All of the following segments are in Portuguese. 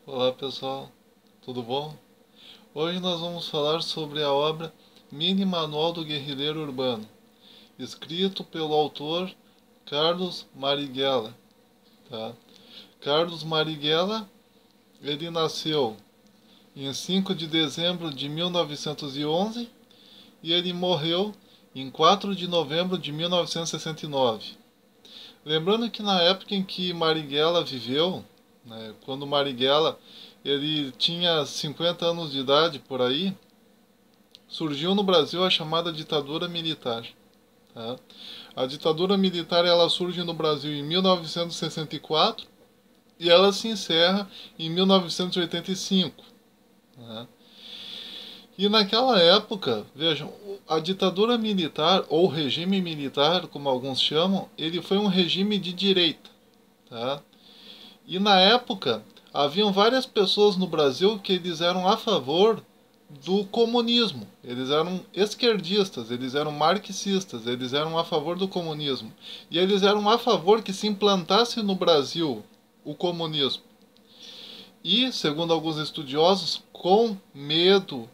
Olá pessoal, tudo bom? Hoje nós vamos falar sobre a obra Mini Manual do Guerrilheiro Urbano, escrito pelo autor Carlos Marighella. Tá? Carlos Marighella, ele nasceu em 5 de dezembro de 1911 e ele morreu em 4 de novembro de 1969. Lembrando que na época em que Marighella viveu, né, quando Marighella ele tinha 50 anos de idade por aí, surgiu no Brasil a chamada ditadura militar. Tá? A ditadura militar ela surge no Brasil em 1964 e ela se encerra em 1985. Tá? E naquela época, vejam, a ditadura militar, ou regime militar, como alguns chamam, ele foi um regime de direita. Tá? E na época, haviam várias pessoas no Brasil que eles eram a favor do comunismo. Eles eram esquerdistas, eles eram marxistas, eles eram a favor do comunismo. E eles eram a favor que se implantasse no Brasil o comunismo. E, segundo alguns estudiosos, com medo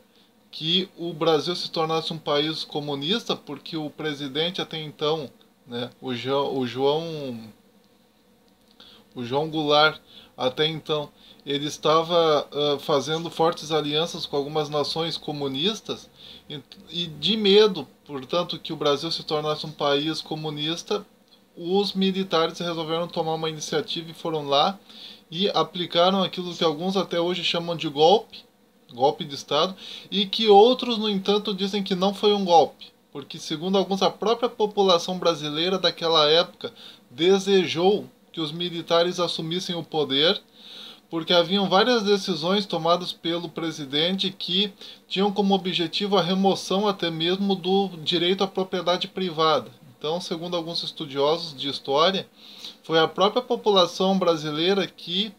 que o Brasil se tornasse um país comunista, porque o presidente até então, né, o João Goulart, até então, ele estava fazendo fortes alianças com algumas nações comunistas e de medo, portanto, que o Brasil se tornasse um país comunista, os militares resolveram tomar uma iniciativa e foram lá e aplicaram aquilo que alguns até hoje chamam de golpe de Estado, e que outros, no entanto, dizem que não foi um golpe, porque, segundo alguns, a própria população brasileira daquela época desejou que os militares assumissem o poder, porque haviam várias decisões tomadas pelo presidente que tinham como objetivo a remoção até mesmo do direito à propriedade privada. Então, segundo alguns estudiosos de história, foi a própria população brasileira que,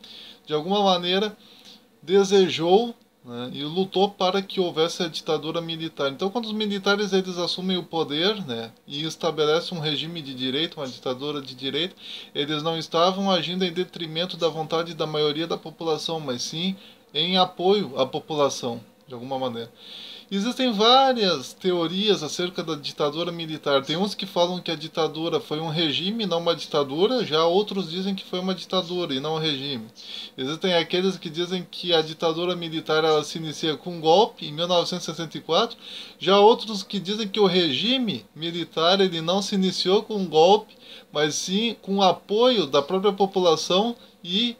de alguma maneira, desejou, né, e lutou para que houvesse a ditadura militar. Então, quando os militares eles assumem o poder, né, e estabelecem um regime de direito, uma ditadura de direito, eles não estavam agindo em detrimento da vontade da maioria da população, mas sim em apoio à população, de alguma maneira. Existem várias teorias acerca da ditadura militar. Tem uns que falam que a ditadura foi um regime, não uma ditadura, já outros dizem que foi uma ditadura e não um regime. Existem aqueles que dizem que a ditadura militar ela se inicia com um golpe em 1964, já outros que dizem que o regime militar ele não se iniciou com um golpe, mas sim com o apoio da própria população e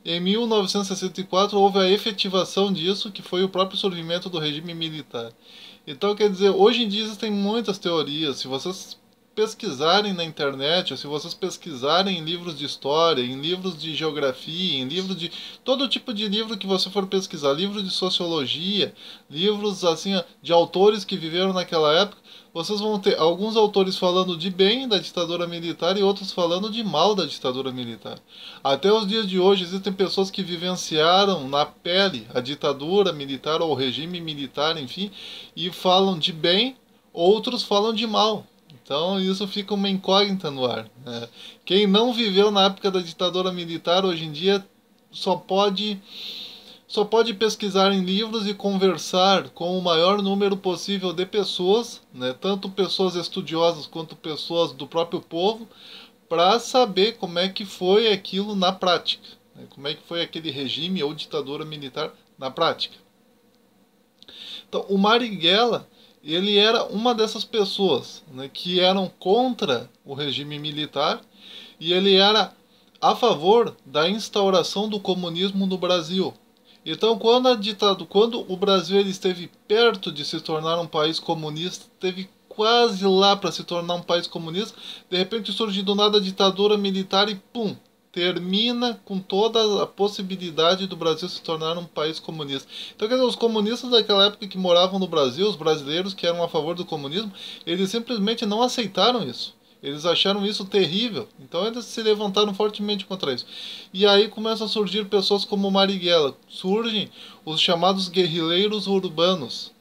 em 1964 houve a efetivação disso, que foi o próprio surgimento do regime militar. Então, quer dizer, hoje em dia existem muitas teorias. Se vocês pesquisarem na internet, ou se vocês pesquisarem em livros de história, em livros de geografia, em livros de todo tipo de livro que você for pesquisar, livros de sociologia, livros assim de autores que viveram naquela época, vocês vão ter alguns autores falando de bem da ditadura militar e outros falando de mal da ditadura militar. Até os dias de hoje existem pessoas que vivenciaram na pele a ditadura militar ou o regime militar, enfim, e falam de bem, outros falam de mal. Então isso fica uma incógnita no ar, né? Quem não viveu na época da ditadura militar hoje em dia só pode só pode pesquisar em livros e conversar com o maior número possível de pessoas, né, tanto pessoas estudiosas quanto pessoas do próprio povo, para saber como é que foi aquilo na prática, né, como é que foi aquele regime ou ditadura militar na prática. Então, o Marighella, ele era uma dessas pessoas, né, que eram contra o regime militar e ele era a favor da instauração do comunismo no Brasil. Então, quando o Brasil ele esteve perto de se tornar um país comunista, esteve quase lá para se tornar um país comunista, de repente surge do nada a ditadura militar e pum, termina com toda a possibilidade do Brasil se tornar um país comunista. Então, quer dizer, os comunistas daquela época que moravam no Brasil, os brasileiros que eram a favor do comunismo, eles simplesmente não aceitaram isso. Eles acharam isso terrível, então eles se levantaram fortemente contra isso. E aí começam a surgir pessoas como Marighella, surgem os chamados guerrilheiros urbanos,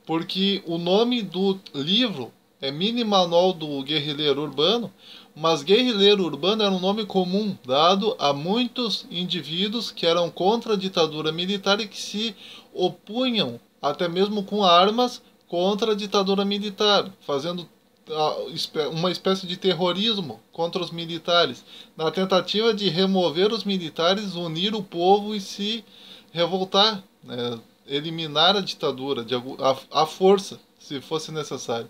porque o nome do livro é Mini Manual do Guerrilheiro Urbano, mas guerrilheiro urbano era um nome comum dado a muitos indivíduos que eram contra a ditadura militar e que se opunham, até mesmo com armas, contra a ditadura militar, fazendo uma espécie de terrorismo contra os militares, na tentativa de remover os militares, unir o povo e se revoltar, né? Eliminar a ditadura à força, se fosse necessário.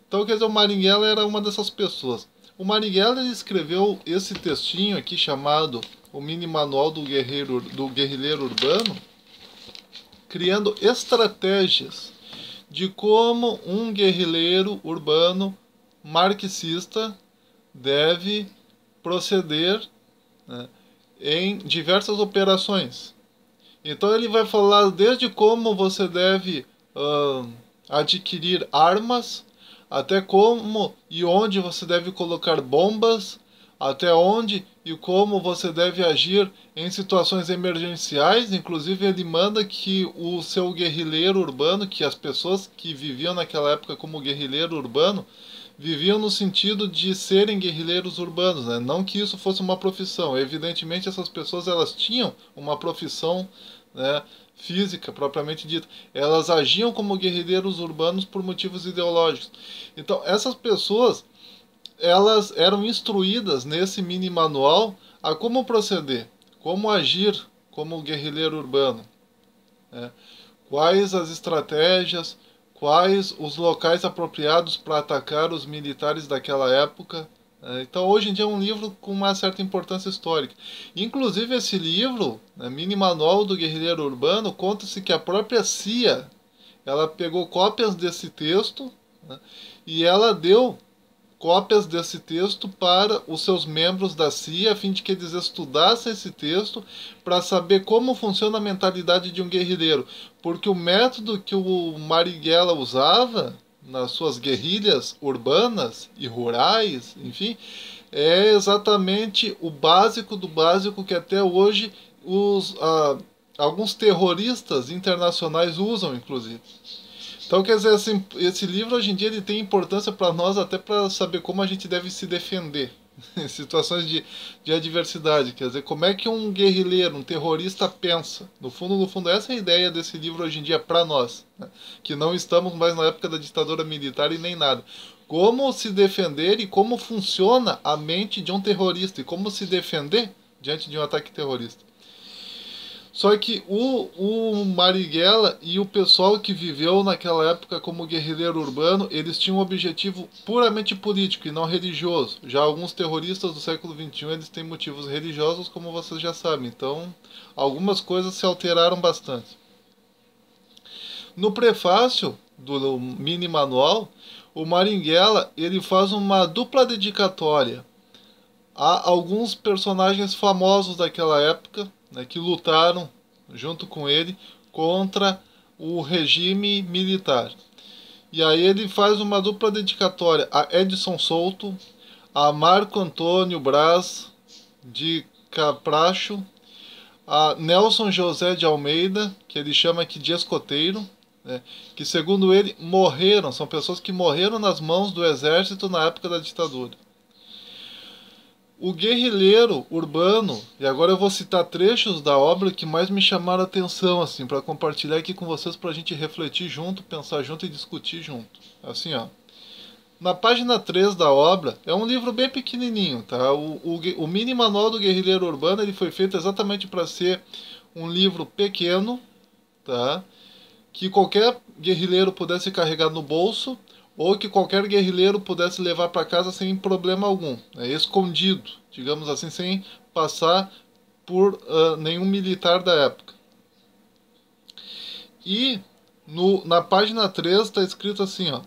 Então, quer dizer, o Marighella era uma dessas pessoas. O Marighella escreveu esse textinho aqui chamado O Mini Manual do Guerrilheiro Urbano, criando estratégias de como um guerrilheiro urbano marxista deve proceder, né, em diversas operações. Então ele vai falar desde como você deve adquirir armas, até como e onde você deve colocar bombas, até onde e como você deve agir em situações emergenciais. Inclusive ele manda que o seu guerrilheiro urbano, que as pessoas que viviam naquela época como guerrilheiro urbano, viviam no sentido de serem guerrilheiros urbanos, né? Não que isso fosse uma profissão. Evidentemente essas pessoas elas tinham uma profissão, né, física propriamente dita. Elas agiam como guerrilheiros urbanos por motivos ideológicos. Então essas pessoas elas eram instruídas nesse mini manual a como proceder, como agir como guerrilheiro urbano, né? Quais as estratégias, quais os locais apropriados para atacar os militares daquela época. Então, hoje em dia é um livro com uma certa importância histórica. Inclusive, esse livro, né, Mini Manual do Guerrilheiro Urbano, conta-se que a própria CIA ela pegou cópias desse texto, né, e ela deu cópias desse texto para os seus membros da CIA, a fim de que eles estudassem esse texto para saber como funciona a mentalidade de um guerrilheiro. Porque o método que o Marighella usava nas suas guerrilhas urbanas e rurais, enfim, é exatamente o básico do básico que até hoje alguns terroristas internacionais usam, inclusive. Então, quer dizer, assim, esse livro hoje em dia ele tem importância para nós até para saber como a gente deve se defender em situações de adversidade. Quer dizer, como é que um guerrilheiro, um terrorista pensa. No fundo, essa é a ideia desse livro hoje em dia para nós, né? Que não estamos mais na época da ditadura militar e nem nada. Como se defender e como funciona a mente de um terrorista e como se defender diante de um ataque terrorista. Só que o Marighella e o pessoal que viveu naquela época como guerrilheiro urbano, eles tinham um objetivo puramente político e não religioso. Já alguns terroristas do século XXI, eles têm motivos religiosos, como vocês já sabem. Então, algumas coisas se alteraram bastante. No prefácio do mini manual, o Marighella ele faz uma dupla dedicatória a alguns personagens famosos daquela época, né, que lutaram junto com ele contra o regime militar. E aí ele faz uma dupla dedicatória a Edson Souto, a Marco Antônio Braz de Capracho, a Nelson José de Almeida, que ele chama aqui de escoteiro, né, que segundo ele morreram, são pessoas que morreram nas mãos do exército na época da ditadura. O guerrilheiro urbano, e agora eu vou citar trechos da obra que mais me chamaram a atenção, assim, para compartilhar aqui com vocês, para a gente refletir junto, pensar junto e discutir junto. Assim, ó. Na página 3 da obra, é um livro bem pequenininho, tá? O mini manual do guerrilheiro urbano ele foi feito exatamente para ser um livro pequeno, tá? Que qualquer guerrilheiro pudesse carregar no bolso, ou que qualquer guerrilheiro pudesse levar para casa sem problema algum, escondido, digamos assim, sem passar por nenhum militar da época. E na página 3 está escrito assim, ó: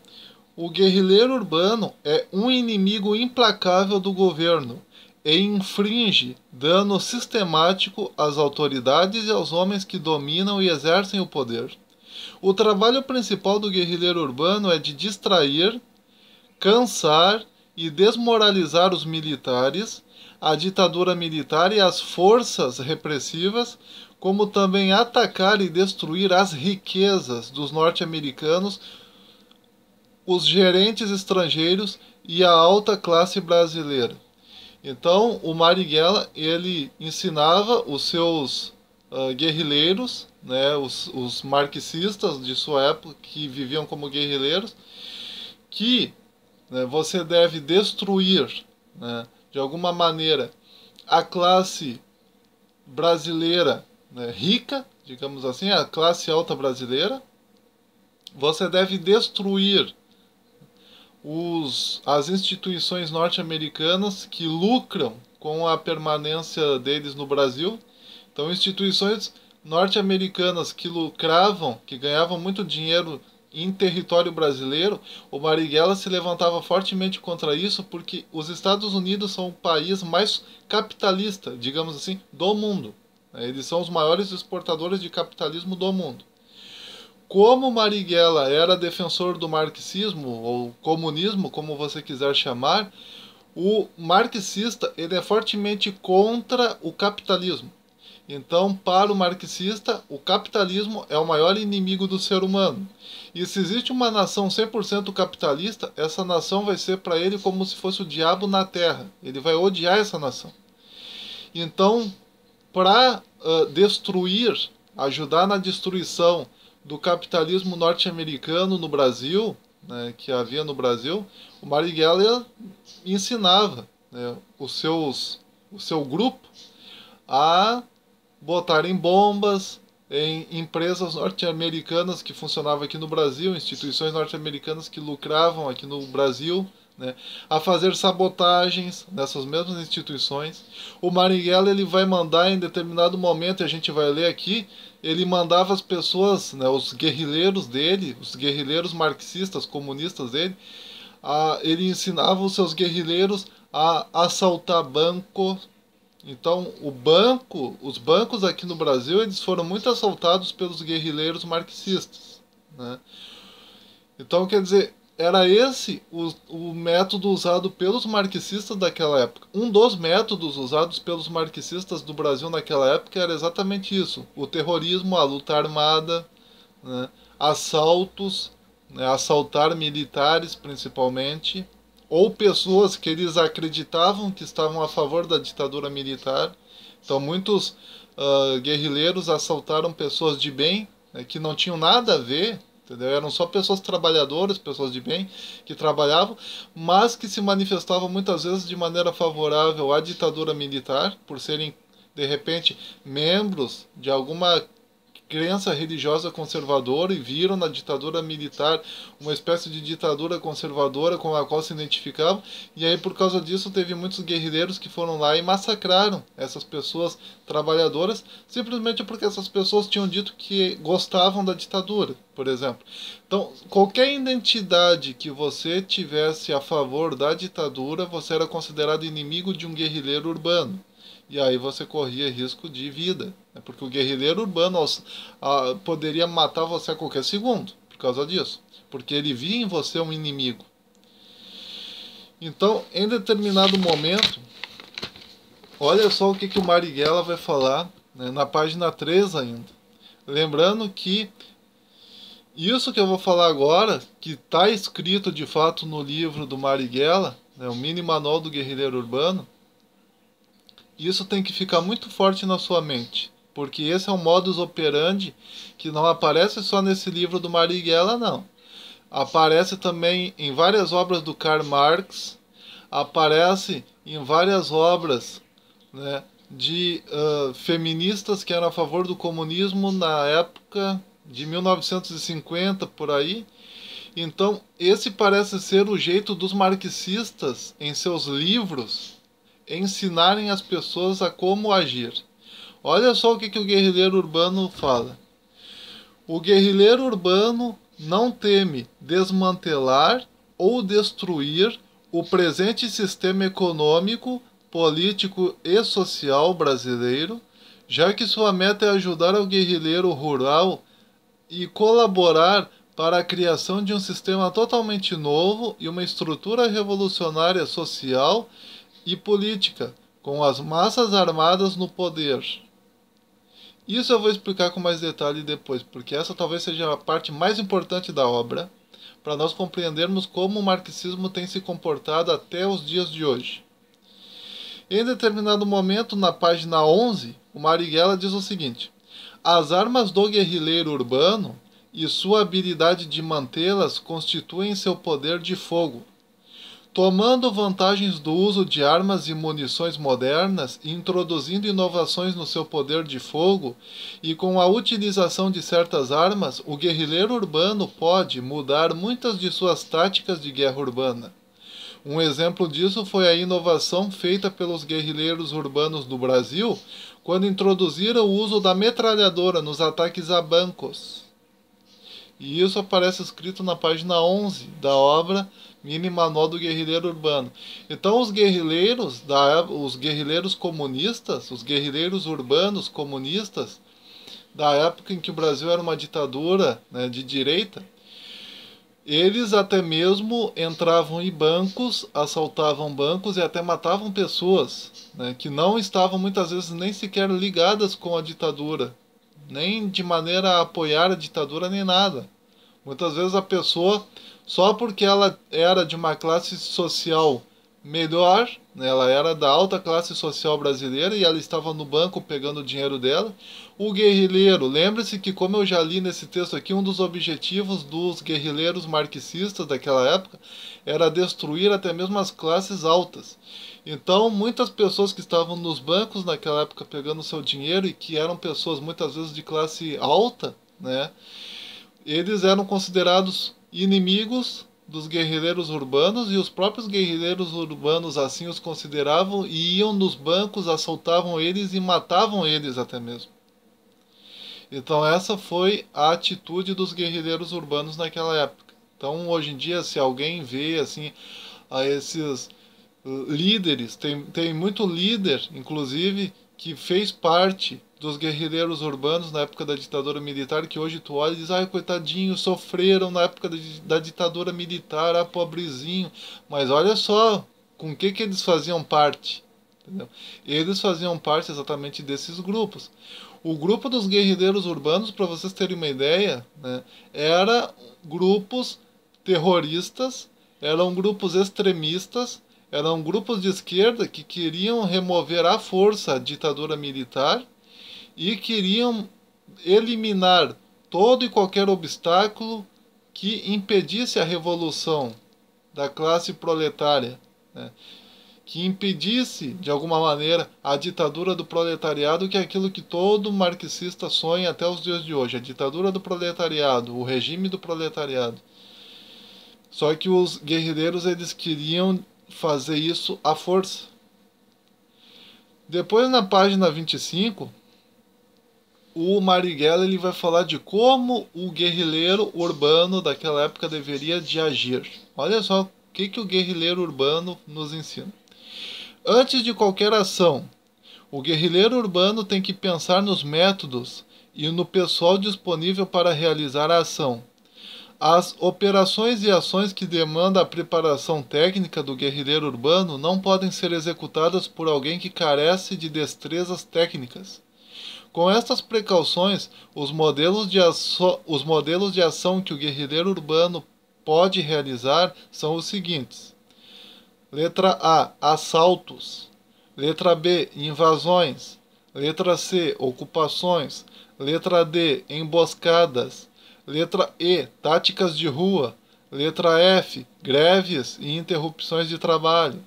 o guerrilheiro urbano é um inimigo implacável do governo e inflige dano sistemático às autoridades e aos homens que dominam e exercem o poder. O trabalho principal do guerrilheiro urbano é de distrair, cansar e desmoralizar os militares, a ditadura militar e as forças repressivas, como também atacar e destruir as riquezas dos norte-americanos, os gerentes estrangeiros e a alta classe brasileira. Então, o Marighella, ele ensinava os seus guerrilheiros, né, os marxistas de sua época, que viviam como guerrilheiros, que, né, você deve destruir, né, de alguma maneira, a classe brasileira, né, rica, digamos assim, a classe alta brasileira. Você deve destruir as instituições norte-americanas que lucram com a permanência deles no Brasil. Então, instituições norte-americanas que lucravam, que ganhavam muito dinheiro em território brasileiro, o Marighella se levantava fortemente contra isso, porque os Estados Unidos são o país mais capitalista, digamos assim, do mundo. Eles são os maiores exportadores de capitalismo do mundo. Como Marighella era defensor do marxismo, ou comunismo, como você quiser chamar, o marxista ele é fortemente contra o capitalismo. Então, para o marxista, o capitalismo é o maior inimigo do ser humano. E se existe uma nação 100% capitalista, essa nação vai ser para ele como se fosse o diabo na terra. Ele vai odiar essa nação. Então, para destruir, ajudar na destruição do capitalismo norte-americano no Brasil, né, que havia no Brasil, o Marighella ensinava, né, o seu grupo a botarem bombas em empresas norte-americanas que funcionavam aqui no Brasil, instituições norte-americanas que lucravam aqui no Brasil, né, a fazer sabotagens nessas mesmas instituições. O Marighella ele vai mandar em determinado momento, e a gente vai ler aqui, ele mandava as pessoas, né, os guerrilheiros dele, os guerrilheiros marxistas, comunistas dele, ele ensinava os seus guerrilheiros a assaltar bancos. Então, os bancos aqui no Brasil, eles foram muito assaltados pelos guerrilheiros marxistas, né? Então, quer dizer, era esse o método usado pelos marxistas daquela época. Um dos métodos usados pelos marxistas do Brasil naquela época era exatamente isso: o terrorismo, a luta armada, né? Assaltos, né? Assaltar militares principalmente, ou pessoas que eles acreditavam que estavam a favor da ditadura militar. Então, muitos guerrilheiros assaltaram pessoas de bem, né, que não tinham nada a ver, entendeu? Eram só pessoas trabalhadoras, pessoas de bem, que trabalhavam, mas que se manifestavam muitas vezes de maneira favorável à ditadura militar, por serem, de repente, membros de alguma crença religiosa conservadora e viram na ditadura militar uma espécie de ditadura conservadora com a qual se identificavam, e aí por causa disso teve muitos guerrilheiros que foram lá e massacraram essas pessoas trabalhadoras, simplesmente porque essas pessoas tinham dito que gostavam da ditadura, por exemplo. Então, qualquer identidade que você tivesse a favor da ditadura, você era considerado inimigo de um guerrilheiro urbano. E aí você corria risco de vida, né? Porque o guerrilheiro urbano poderia matar você a qualquer segundo por causa disso, porque ele via em você um inimigo. Então, em determinado momento, olha só o que o Marighella vai falar, né, na página 3 ainda. Lembrando que isso que eu vou falar agora, que está escrito de fato no livro do Marighella, né, o Mini Manual do Guerrilheiro Urbano, isso tem que ficar muito forte na sua mente, porque esse é um modus operandi que não aparece só nesse livro do Marighella, não. Aparece também em várias obras do Karl Marx, aparece em várias obras, né, de feministas que eram a favor do comunismo na época de 1950, por aí. Então, esse parece ser o jeito dos marxistas, em seus livros, ensinarem as pessoas a como agir. Olha só o que o guerrilheiro urbano fala. O guerrilheiro urbano não teme desmantelar ou destruir o presente sistema econômico, político e social brasileiro, já que sua meta é ajudar o guerrilheiro rural e colaborar para a criação de um sistema totalmente novo e uma estrutura revolucionária social e política, com as massas armadas no poder. Isso eu vou explicar com mais detalhe depois, porque essa talvez seja a parte mais importante da obra. para nós compreendermos como o marxismo tem se comportado até os dias de hoje. Em determinado momento, na página 11, o Marighella diz o seguinte: as armas do guerrilheiro urbano e sua habilidade de mantê-las constituem seu poder de fogo. Tomando vantagens do uso de armas e munições modernas e introduzindo inovações no seu poder de fogo, e com a utilização de certas armas, o guerrilheiro urbano pode mudar muitas de suas táticas de guerra urbana. Um exemplo disso foi a inovação feita pelos guerrilheiros urbanos do Brasil, quando introduziram o uso da metralhadora nos ataques a bancos. E isso aparece escrito na página 11 da obra Mini Manual do Guerrilheiro Urbano. Então os guerrilheiros comunistas, os guerrilheiros urbanos comunistas, da época em que o Brasil era uma ditadura, né, de direita, eles até mesmo entravam em bancos, assaltavam bancos e até matavam pessoas, né, que não estavam muitas vezes nem sequer ligadas com a ditadura, nem de maneira a apoiar a ditadura nem nada. Muitas vezes a pessoa, só porque ela era de uma classe social melhor, né, ela era da alta classe social brasileira e ela estava no banco pegando o dinheiro dela. O guerrilheiro, lembre-se que, como eu já li nesse texto aqui, um dos objetivos dos guerrilheiros marxistas daquela época era destruir até mesmo as classes altas. Então, muitas pessoas que estavam nos bancos naquela época pegando seu dinheiro e que eram pessoas muitas vezes de classe alta, né, eles eram considerados inimigos dos guerrilheiros urbanos, e os próprios guerrilheiros urbanos assim os consideravam e iam nos bancos, assaltavam eles e matavam eles até mesmo. Então essa foi a atitude dos guerrilheiros urbanos naquela época. Então hoje em dia, se alguém vê assim a esses líderes, tem muito líder, inclusive, que fez parte dos guerrilheiros urbanos na época da ditadura militar, que hoje tu olha e diz, ai, coitadinhos, sofreram na época da ditadura militar, ah, pobrezinho. Mas olha só, com que eles faziam parte? Entendeu? Eles faziam parte exatamente desses grupos. O grupo dos guerrilheiros urbanos, para vocês terem uma ideia, né, era grupos terroristas, eram grupos extremistas, eram grupos de esquerda que queriam remover à força a ditadura militar e queriam eliminar todo e qualquer obstáculo que impedisse a revolução da classe proletária, né? Que impedisse, de alguma maneira, a ditadura do proletariado, que é aquilo que todo marxista sonha até os dias de hoje, a ditadura do proletariado, o regime do proletariado. Só que os guerrilheiros, eles queriam fazer isso à força. Depois, na página 25, o Marighella ele vai falar de como o guerrilheiro urbano daquela época deveria de agir. Olha só o que o guerrilheiro urbano nos ensina. Antes de qualquer ação, o guerrilheiro urbano tem que pensar nos métodos e no pessoal disponível para realizar a ação. As operações e ações que demandam a preparação técnica do guerrilheiro urbano não podem ser executadas por alguém que carece de destrezas técnicas. Com estas precauções, os modelos de ação que o guerrilheiro urbano pode realizar são os seguintes. Letra A, assaltos. Letra B, invasões. Letra C, ocupações. Letra D, emboscadas. Letra E, táticas de rua. Letra F, greves e interrupções de trabalho.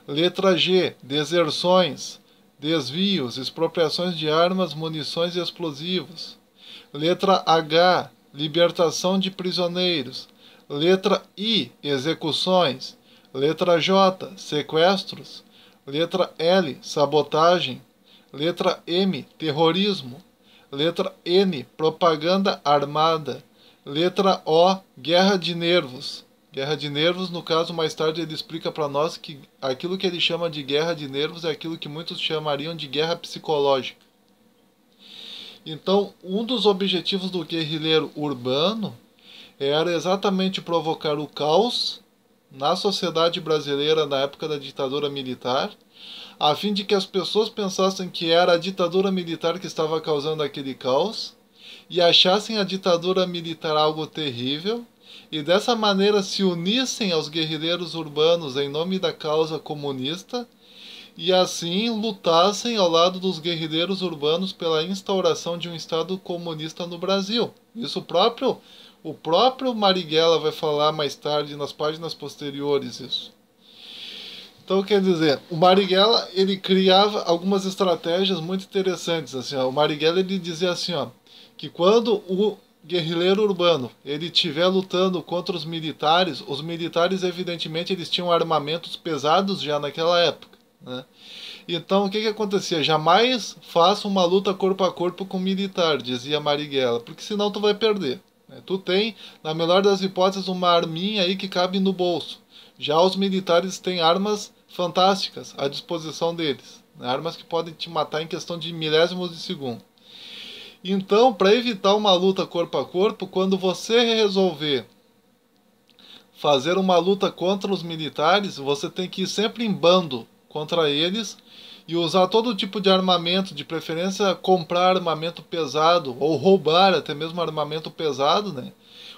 Letra G, deserções, desvios, expropriações de armas, munições e explosivos. Letra H, libertação de prisioneiros. Letra I, execuções. Letra J, sequestros. Letra L, sabotagem. Letra M, terrorismo. Letra N, propaganda armada. Letra O, guerra de nervos. Guerra de nervos, no caso, mais tarde ele explica para nós que aquilo que ele chama de guerra de nervos é aquilo que muitos chamariam de guerra psicológica. Então, um dos objetivos do guerrilheiro urbano era exatamente provocar o caos na sociedade brasileira na época da ditadura militar, a fim de que as pessoas pensassem que era a ditadura militar que estava causando aquele caos e achassem a ditadura militar algo terrível e dessa maneira se unissem aos guerrilheiros urbanos em nome da causa comunista e assim lutassem ao lado dos guerrilheiros urbanos pela instauração de um Estado comunista no Brasil. Isso o próprio Marighella vai falar mais tarde nas páginas posteriores isso. Então, quer dizer, o Marighella, ele criava algumas estratégias muito interessantes. Assim, ó. O Marighella, ele dizia assim, ó, que quando o guerrilheiro urbano ele estiver lutando contra os militares evidentemente eles tinham armamentos pesados já naquela época, né? Então o que acontecia? Jamais faça uma luta corpo a corpo com um militar, dizia Marighella, porque senão tu vai perder, né? Tu tem, na melhor das hipóteses, uma arminha aí que cabe no bolso. Já os militares têm armas fantásticas à disposição deles, né? Armas que podem te matar em questão de milésimos de segundo. Então, para evitar uma luta corpo a corpo, quando você resolver fazer uma luta contra os militares, você tem que ir sempre em bando contra eles e usar todo tipo de armamento, de preferência comprar armamento pesado ou roubar até mesmo armamento pesado, né?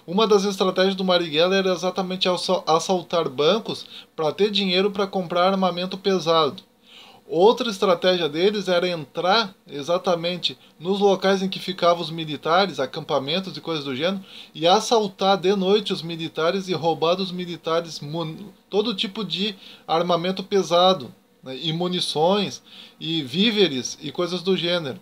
Uma das estratégias do Marighella era exatamente assaltar bancos para ter dinheiro para comprar armamento pesado. Outra estratégia deles era entrar exatamente nos locais em que ficavam os militares, acampamentos e coisas do gênero, e assaltar de noite os militares e roubar dos militares todo tipo de armamento pesado, né, e munições, e víveres e coisas do gênero.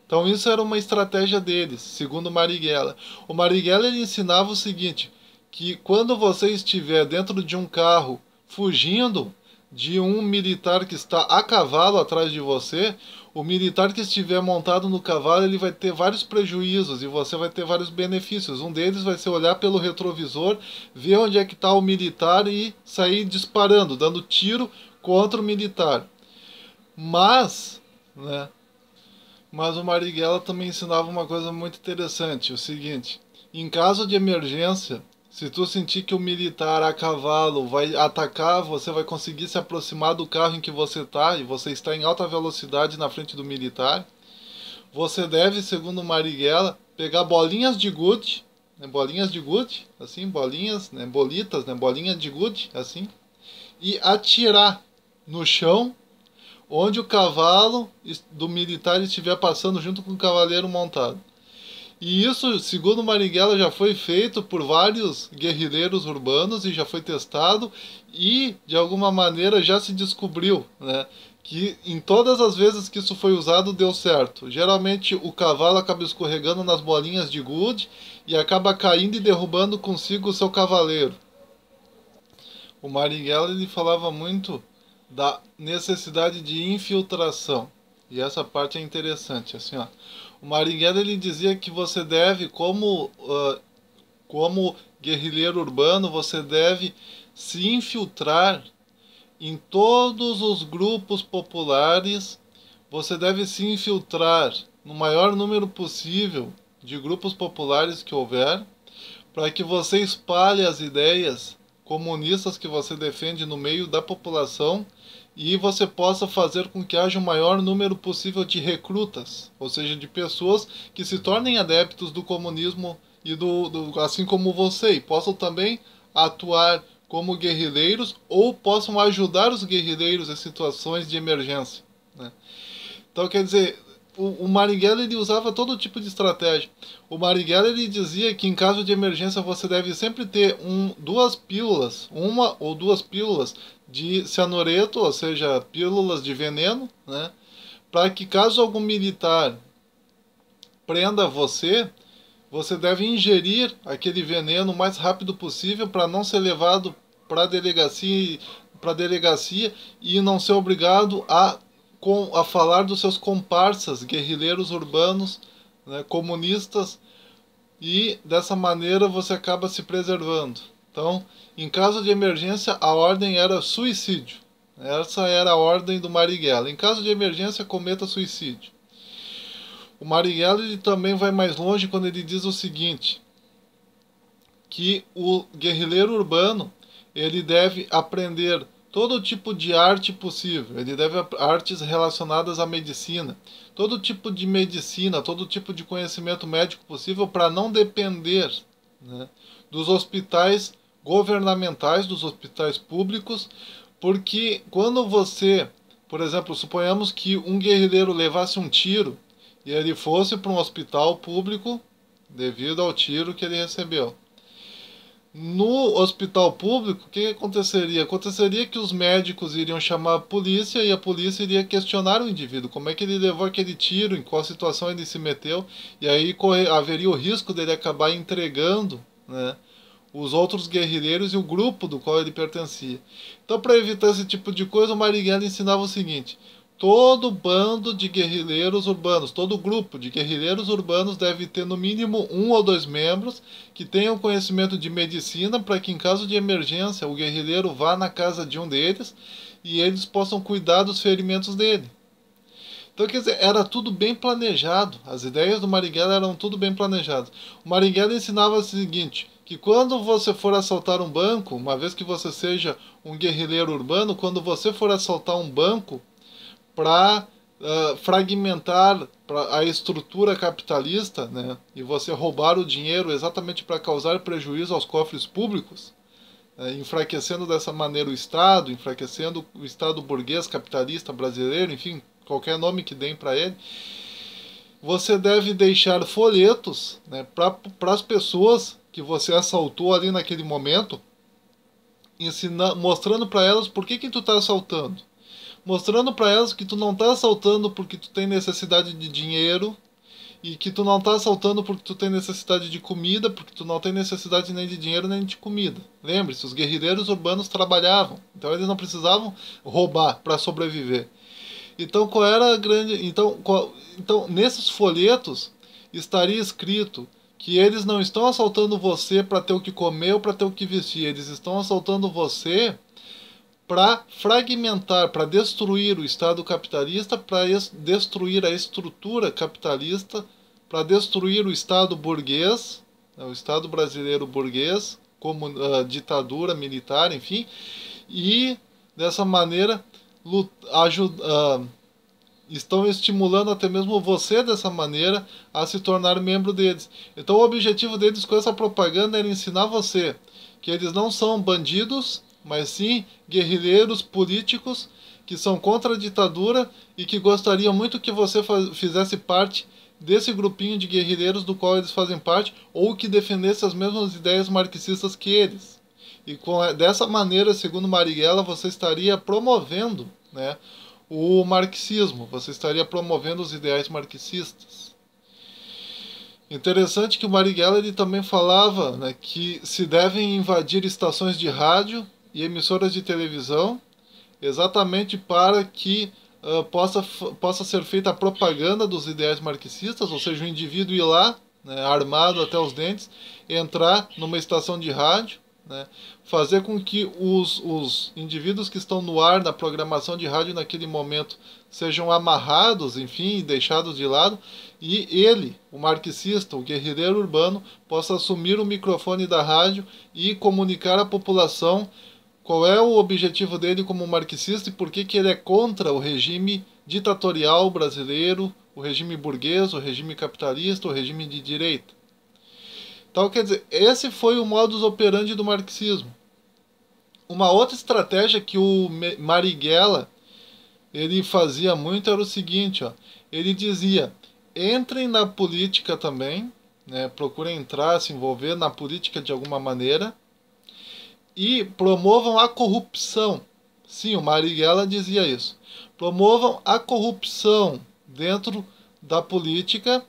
Então isso era uma estratégia deles, segundo o Marighella. O Marighella ele ensinava o seguinte, que quando você estiver dentro de um carro fugindo de um militar que está a cavalo atrás de você, o militar que estiver montado no cavalo ele vai ter vários prejuízos e você vai ter vários benefícios. Um deles vai ser olhar pelo retrovisor, ver onde é que está o militar e sair disparando, dando tiro contra o militar. Mas, né, mas o Marighella também ensinava uma coisa muito interessante, o seguinte, em caso de emergência, se tu sentir que o militar a cavalo vai atacar, você vai conseguir se aproximar do carro em que você está, e você está em alta velocidade na frente do militar, você deve, segundo o Marighella, pegar bolinhas de gude, né, bolinhas de gude, assim, bolinhas, né, bolitas, né, bolinhas de gude, assim, e atirar no chão, onde o cavalo do militar estiver passando junto com o cavaleiro montado. E isso, segundo Marighella, já foi feito por vários guerrilheiros urbanos e já foi testado e, de alguma maneira, já se descobriu, né, que em todas as vezes que isso foi usado, deu certo. Geralmente o cavalo acaba escorregando nas bolinhas de gude e acaba caindo e derrubando consigo o seu cavaleiro. O Marighella ele falava muito da necessidade de infiltração. E essa parte é interessante, assim, ó. O Marighella ele dizia que você deve, como guerrilheiro urbano, você deve se infiltrar em todos os grupos populares, você deve se infiltrar no maior número possível de grupos populares que houver, para que você espalhe as ideias comunistas que você defende no meio da população e você possa fazer com que haja o maior número possível de recrutas, ou seja, de pessoas que se tornem adeptos do comunismo e assim como você, e possam também atuar como guerrilheiros ou possam ajudar os guerrilheiros em situações de emergência, né? Então, quer dizer, o Marighella ele usava todo tipo de estratégia. O Marighella ele dizia que em caso de emergência você deve sempre ter duas pílulas, uma ou duas pílulas de cianureto, ou seja, pílulas de veneno, né, para que caso algum militar prenda você, você deve ingerir aquele veneno o mais rápido possível para não ser levado para a delegacia e não ser obrigado a falar dos seus comparsas, guerrilheiros urbanos, né, comunistas, e dessa maneira você acaba se preservando. Então, em caso de emergência, a ordem era suicídio. Essa era a ordem do Marighella. Em caso de emergência, cometa suicídio. O Marighella ele também vai mais longe quando ele diz o seguinte, que o guerrilheiro urbano ele deve aprender todo tipo de arte possível, ele deve artes relacionadas à medicina, todo tipo de medicina, todo tipo de conhecimento médico possível para não depender, né, dos hospitais governamentais, dos hospitais públicos, porque quando você, por exemplo, suponhamos que um guerrilheiro levasse um tiro e ele fosse para um hospital público devido ao tiro que ele recebeu. No hospital público, o que aconteceria? Aconteceria que os médicos iriam chamar a polícia e a polícia iria questionar o indivíduo. Como é que ele levou aquele tiro, em qual situação ele se meteu, e aí haveria o risco dele acabar entregando, né, os outros guerrilheiros e o grupo do qual ele pertencia. Então, para evitar esse tipo de coisa, o Marighella ensinava o seguinte: todo bando de guerrilheiros urbanos, todo grupo de guerrilheiros urbanos deve ter no mínimo 1 ou 2 membros que tenham conhecimento de medicina, para que em caso de emergência o guerrilheiro vá na casa de um deles e eles possam cuidar dos ferimentos dele. Então, quer dizer, era tudo bem planejado. As ideias do Marighella eram tudo bem planejadas. O Marighella ensinava o seguinte: que quando você for assaltar um banco, uma vez que você seja um guerrilheiro urbano, quando você for assaltar um banco, para fragmentar a estrutura capitalista, né, e você roubar o dinheiro exatamente para causar prejuízo aos cofres públicos, enfraquecendo dessa maneira o Estado, enfraquecendo o Estado burguês capitalista brasileiro, enfim, qualquer nome que deem para ele, você deve deixar folhetos, né, para as pessoas que você assaltou ali naquele momento, mostrando para elas por que tu está assaltando. Mostrando para elas que tu não está assaltando porque tu tem necessidade de dinheiro, e que tu não está assaltando porque tu tem necessidade de comida, porque tu não tem necessidade nem de dinheiro nem de comida. Lembre-se, os guerrilheiros urbanos trabalhavam, então eles não precisavam roubar para sobreviver. Então, qual era a grande... Então, nesses folhetos estaria escrito que eles não estão assaltando você para ter o que comer ou para ter o que vestir, eles estão assaltando você para fragmentar, para destruir o Estado capitalista, para destruir a estrutura capitalista, para destruir o Estado burguês, o Estado brasileiro burguês, como ditadura militar, enfim, e dessa maneira estão estimulando até mesmo você dessa maneira a se tornar membro deles. Então o objetivo deles com essa propaganda era ensinar você que eles não são bandidos, mas sim guerrilheiros políticos que são contra a ditadura e que gostariam muito que você fizesse parte desse grupinho de guerrilheiros do qual eles fazem parte, ou que defendesse as mesmas ideias marxistas que eles. E dessa maneira, segundo Marighella, você estaria promovendo, né, o marxismo, você estaria promovendo os ideais marxistas. Interessante que o Marighella ele também falava, né, que se devem invadir estações de rádio e emissoras de televisão, exatamente para que possa ser feita a propaganda dos ideais marxistas, ou seja, o indivíduo ir lá, né, armado até os dentes, entrar numa estação de rádio, né, fazer com que os indivíduos que estão no ar na programação de rádio naquele momento sejam amarrados, enfim, deixados de lado, e ele, o marxista, o guerrilheiro urbano, possa assumir o microfone da rádio e comunicar à população qual é o objetivo dele como marxista e por que ele é contra o regime ditatorial brasileiro, o regime burguês, o regime capitalista, o regime de direita. Então, quer dizer, esse foi o modus operandi do marxismo. Uma outra estratégia que o Marighella ele fazia muito era o seguinte, ó, ele dizia: entrem na política também, né, procurem entrar, se envolver na política de alguma maneira, e promovam a corrupção. Sim, o Marighella dizia isso. Promovam a corrupção dentro da política,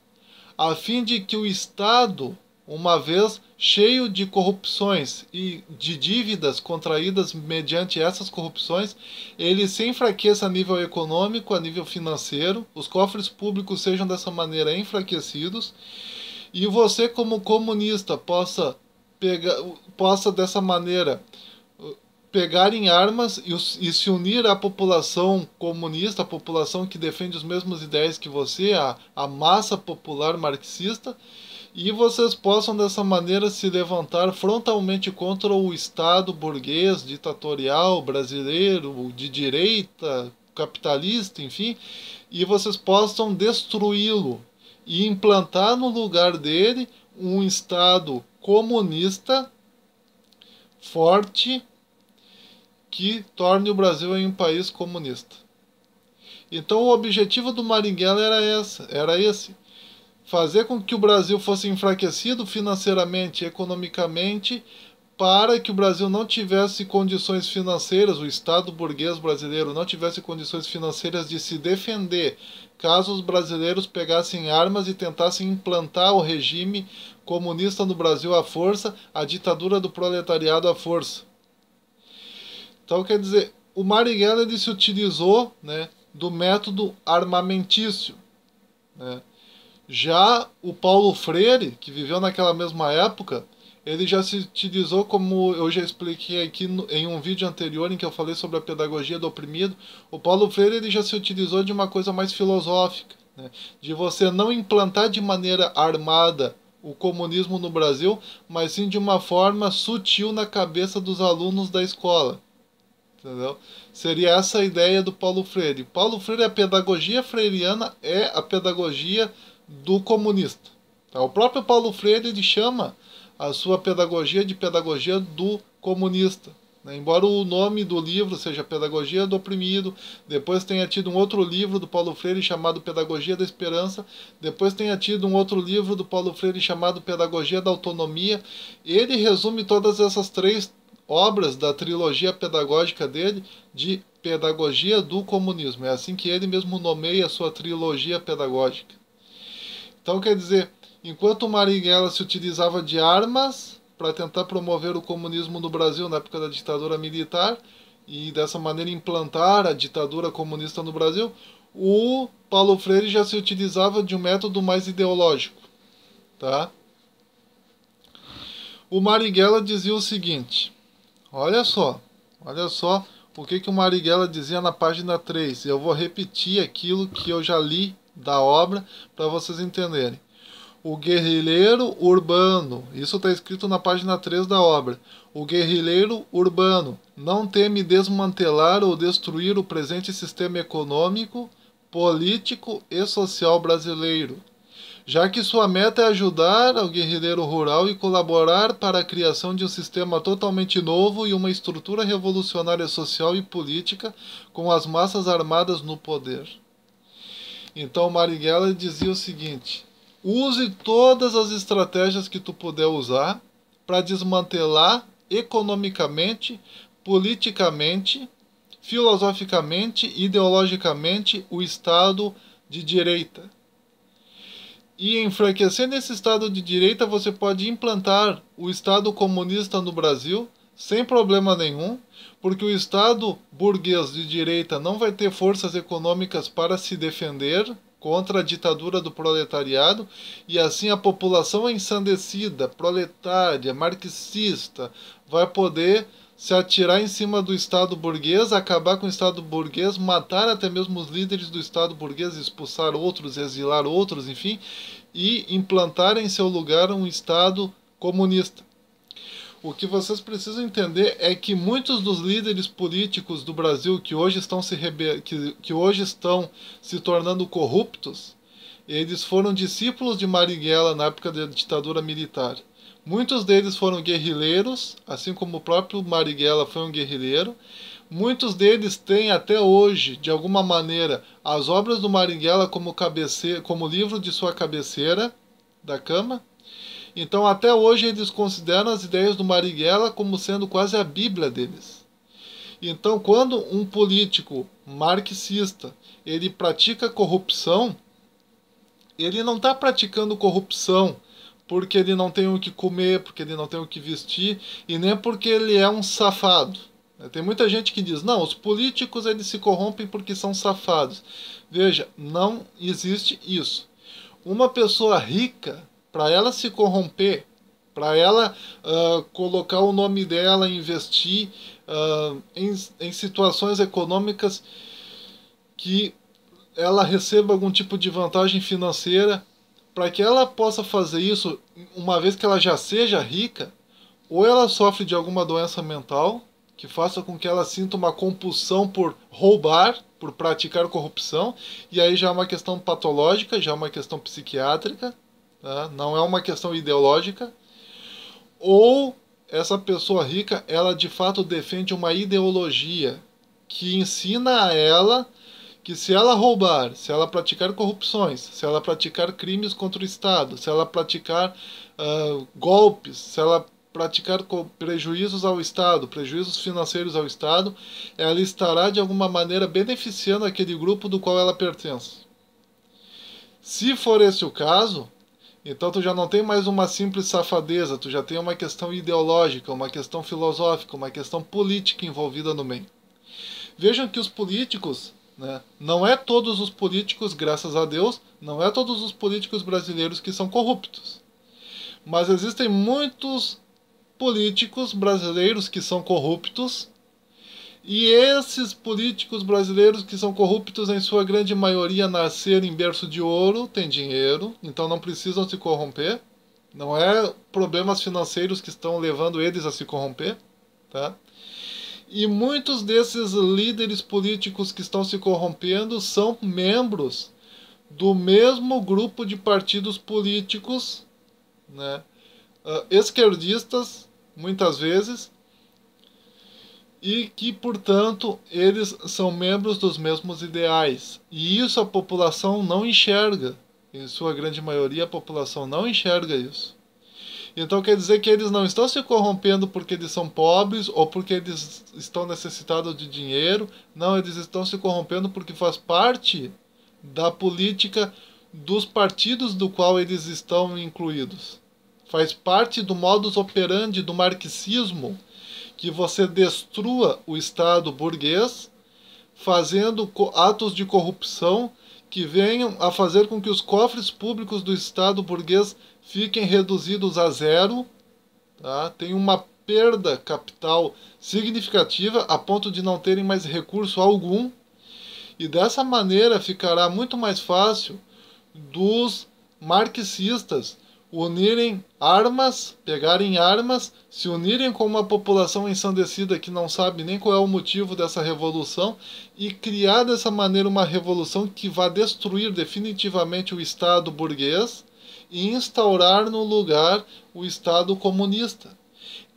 a fim de que o Estado, uma vez cheio de corrupções e de dívidas contraídas mediante essas corrupções, ele se enfraqueça a nível econômico, a nível financeiro, os cofres públicos sejam dessa maneira enfraquecidos, e você como comunista possa dessa maneira pegar em armas e se unir à população comunista, a população que defende os mesmos ideias que você, a massa popular marxista, e vocês possam dessa maneira se levantar frontalmente contra o Estado burguês, ditatorial, brasileiro, de direita, capitalista, enfim, e vocês possam destruí-lo e implantar no lugar dele um Estado comunista, forte que torne o Brasil em um país comunista. Então o objetivo do Marighella era esse, fazer com que o Brasil fosse enfraquecido financeiramente, economicamente, para que o Brasil não tivesse condições financeiras, o Estado burguês brasileiro não tivesse condições financeiras de se defender, caso os brasileiros pegassem armas e tentassem implantar o regime comunista no Brasil à força, a ditadura do proletariado à força. Então, quer dizer, o Marighella ele se utilizou, né, do método armamentício, né? Já o Paulo Freire, que viveu naquela mesma época, ele já se utilizou, como eu já expliquei aqui em um vídeo anterior em que eu falei sobre a pedagogia do oprimido. O Paulo Freire ele já se utilizou de uma coisa mais filosófica, né? De você não implantar de maneira armada o comunismo no Brasil, mas sim de uma forma sutil na cabeça dos alunos da escola. Entendeu? Seria essa a ideia do Paulo Freire. Paulo Freire, a pedagogia freiriana é a pedagogia do comunista. Tá? O próprio Paulo Freire ele chama a sua pedagogia de pedagogia do comunista. Né? Embora o nome do livro seja Pedagogia do Oprimido, depois tenha tido um outro livro do Paulo Freire chamado Pedagogia da Esperança, depois tenha tido um outro livro do Paulo Freire chamado Pedagogia da Autonomia, ele resume todas essas três obras da trilogia pedagógica dele de pedagogia do comunismo. É assim que ele mesmo nomeia a sua trilogia pedagógica. Então, quer dizer, enquanto o Marighella se utilizava de armas para tentar promover o comunismo no Brasil na época da ditadura militar e dessa maneira implantar a ditadura comunista no Brasil, o Paulo Freire já se utilizava de um método mais ideológico, tá? O Marighella dizia o seguinte: olha só o que o Marighella dizia na página 3. Eu vou repetir aquilo que eu já li da obra para vocês entenderem. O guerrilheiro urbano, isso está escrito na página 3 da obra. O guerrilheiro urbano não teme desmantelar ou destruir o presente sistema econômico, político e social brasileiro, já que sua meta é ajudar ao guerrilheiro rural e colaborar para a criação de um sistema totalmente novo e uma estrutura revolucionária social e política com as massas armadas no poder. Então Marighella dizia o seguinte: use todas as estratégias que tu puder usar para desmantelar economicamente, politicamente, filosoficamente, ideologicamente o Estado de direita. E enfraquecendo esse Estado de direita, você pode implantar o Estado comunista no Brasil sem problema nenhum, porque o Estado burguês de direita não vai ter forças econômicas para se defender contra a ditadura do proletariado, e assim a população ensandecida, proletária, marxista, vai poder se atirar em cima do Estado burguês, acabar com o Estado burguês, matar até mesmo os líderes do Estado burguês, expulsar outros, exilar outros, enfim, e implantar em seu lugar um Estado comunista. O que vocês precisam entender é que muitos dos líderes políticos do Brasil que hoje estão que hoje estão se tornando corruptos, eles foram discípulos de Marighella na época da ditadura militar. Muitos deles foram guerrilheiros, assim como o próprio Marighella foi um guerrilheiro. Muitos deles têm até hoje, de alguma maneira, as obras do Marighella como livro de sua cabeceira da cama. Então, até hoje, eles consideram as ideias do Marighella como sendo quase a Bíblia deles. Então, quando um político marxista ele pratica corrupção, ele não está praticando corrupção porque ele não tem o que comer, porque ele não tem o que vestir, e nem porque ele é um safado. Tem muita gente que diz, não, os políticos eles se corrompem porque são safados. Veja, não existe isso. Uma pessoa rica, para ela se corromper, para ela colocar o nome dela, investir em situações econômicas que ela receba algum tipo de vantagem financeira, para que ela possa fazer isso, uma vez que ela já seja rica, ou ela sofre de alguma doença mental, que faça com que ela sinta uma compulsão por roubar, por praticar corrupção, e aí já é uma questão patológica, já é uma questão psiquiátrica, tá? Não é uma questão ideológica, ou essa pessoa rica, ela de fato defende uma ideologia que ensina a ela que se ela roubar, se ela praticar corrupções, se ela praticar crimes contra o Estado, se ela praticar golpes, se ela praticar prejuízos ao Estado, prejuízos financeiros ao Estado, ela estará de alguma maneira beneficiando aquele grupo do qual ela pertence. Se for esse o caso, então tu já não tem mais uma simples safadeza, tu já tem uma questão ideológica, uma questão filosófica, uma questão política envolvida no meio. Vejam que os políticos, né, não é todos os políticos, graças a Deus, não é todos os políticos brasileiros que são corruptos. Mas existem muitos políticos brasileiros que são corruptos, e esses políticos brasileiros que são corruptos, em sua grande maioria, nasceram em berço de ouro, têm dinheiro, então não precisam se corromper. Não é problemas financeiros que estão levando eles a se corromper, tá? E muitos desses líderes políticos que estão se corrompendo são membros do mesmo grupo de partidos políticos, né, esquerdistas, muitas vezes, e que, portanto, eles são membros dos mesmos ideais. E isso a população não enxerga. Em sua grande maioria, a população não enxerga isso. Então quer dizer que eles não estão se corrompendo porque eles são pobres ou porque eles estão necessitados de dinheiro. Não, eles estão se corrompendo porque faz parte da política dos partidos do qual eles estão incluídos. Faz parte do modus operandi do marxismo que você destrua o Estado burguês, fazendo atos de corrupção que venham a fazer com que os cofres públicos do Estado burguês fiquem reduzidos a zero, tá? Tem uma perda capital significativa a ponto de não terem mais recurso algum, e dessa maneira ficará muito mais fácil dos marxistas unirem armas, pegarem armas, se unirem com uma população ensandecida que não sabe nem qual é o motivo dessa revolução e criar dessa maneira uma revolução que vá destruir definitivamente o Estado burguês e instaurar no lugar o Estado comunista.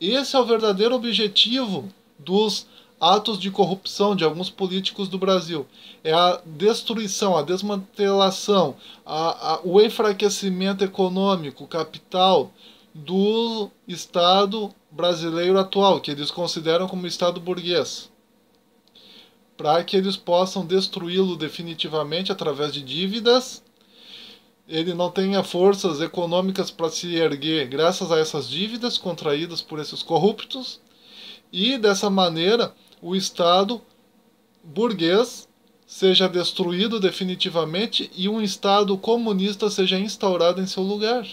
Esse é o verdadeiro objetivo dos atos de corrupção de alguns políticos do Brasil. É a destruição, a desmantelação, o enfraquecimento econômico, capital do Estado brasileiro atual, que eles consideram como Estado burguês, para que eles possam destruí-lo definitivamente através de dívidas. Ele não tenha forças econômicas para se erguer graças a essas dívidas contraídas por esses corruptos, e dessa maneira o Estado burguês seja destruído definitivamente e um Estado comunista seja instaurado em seu lugar.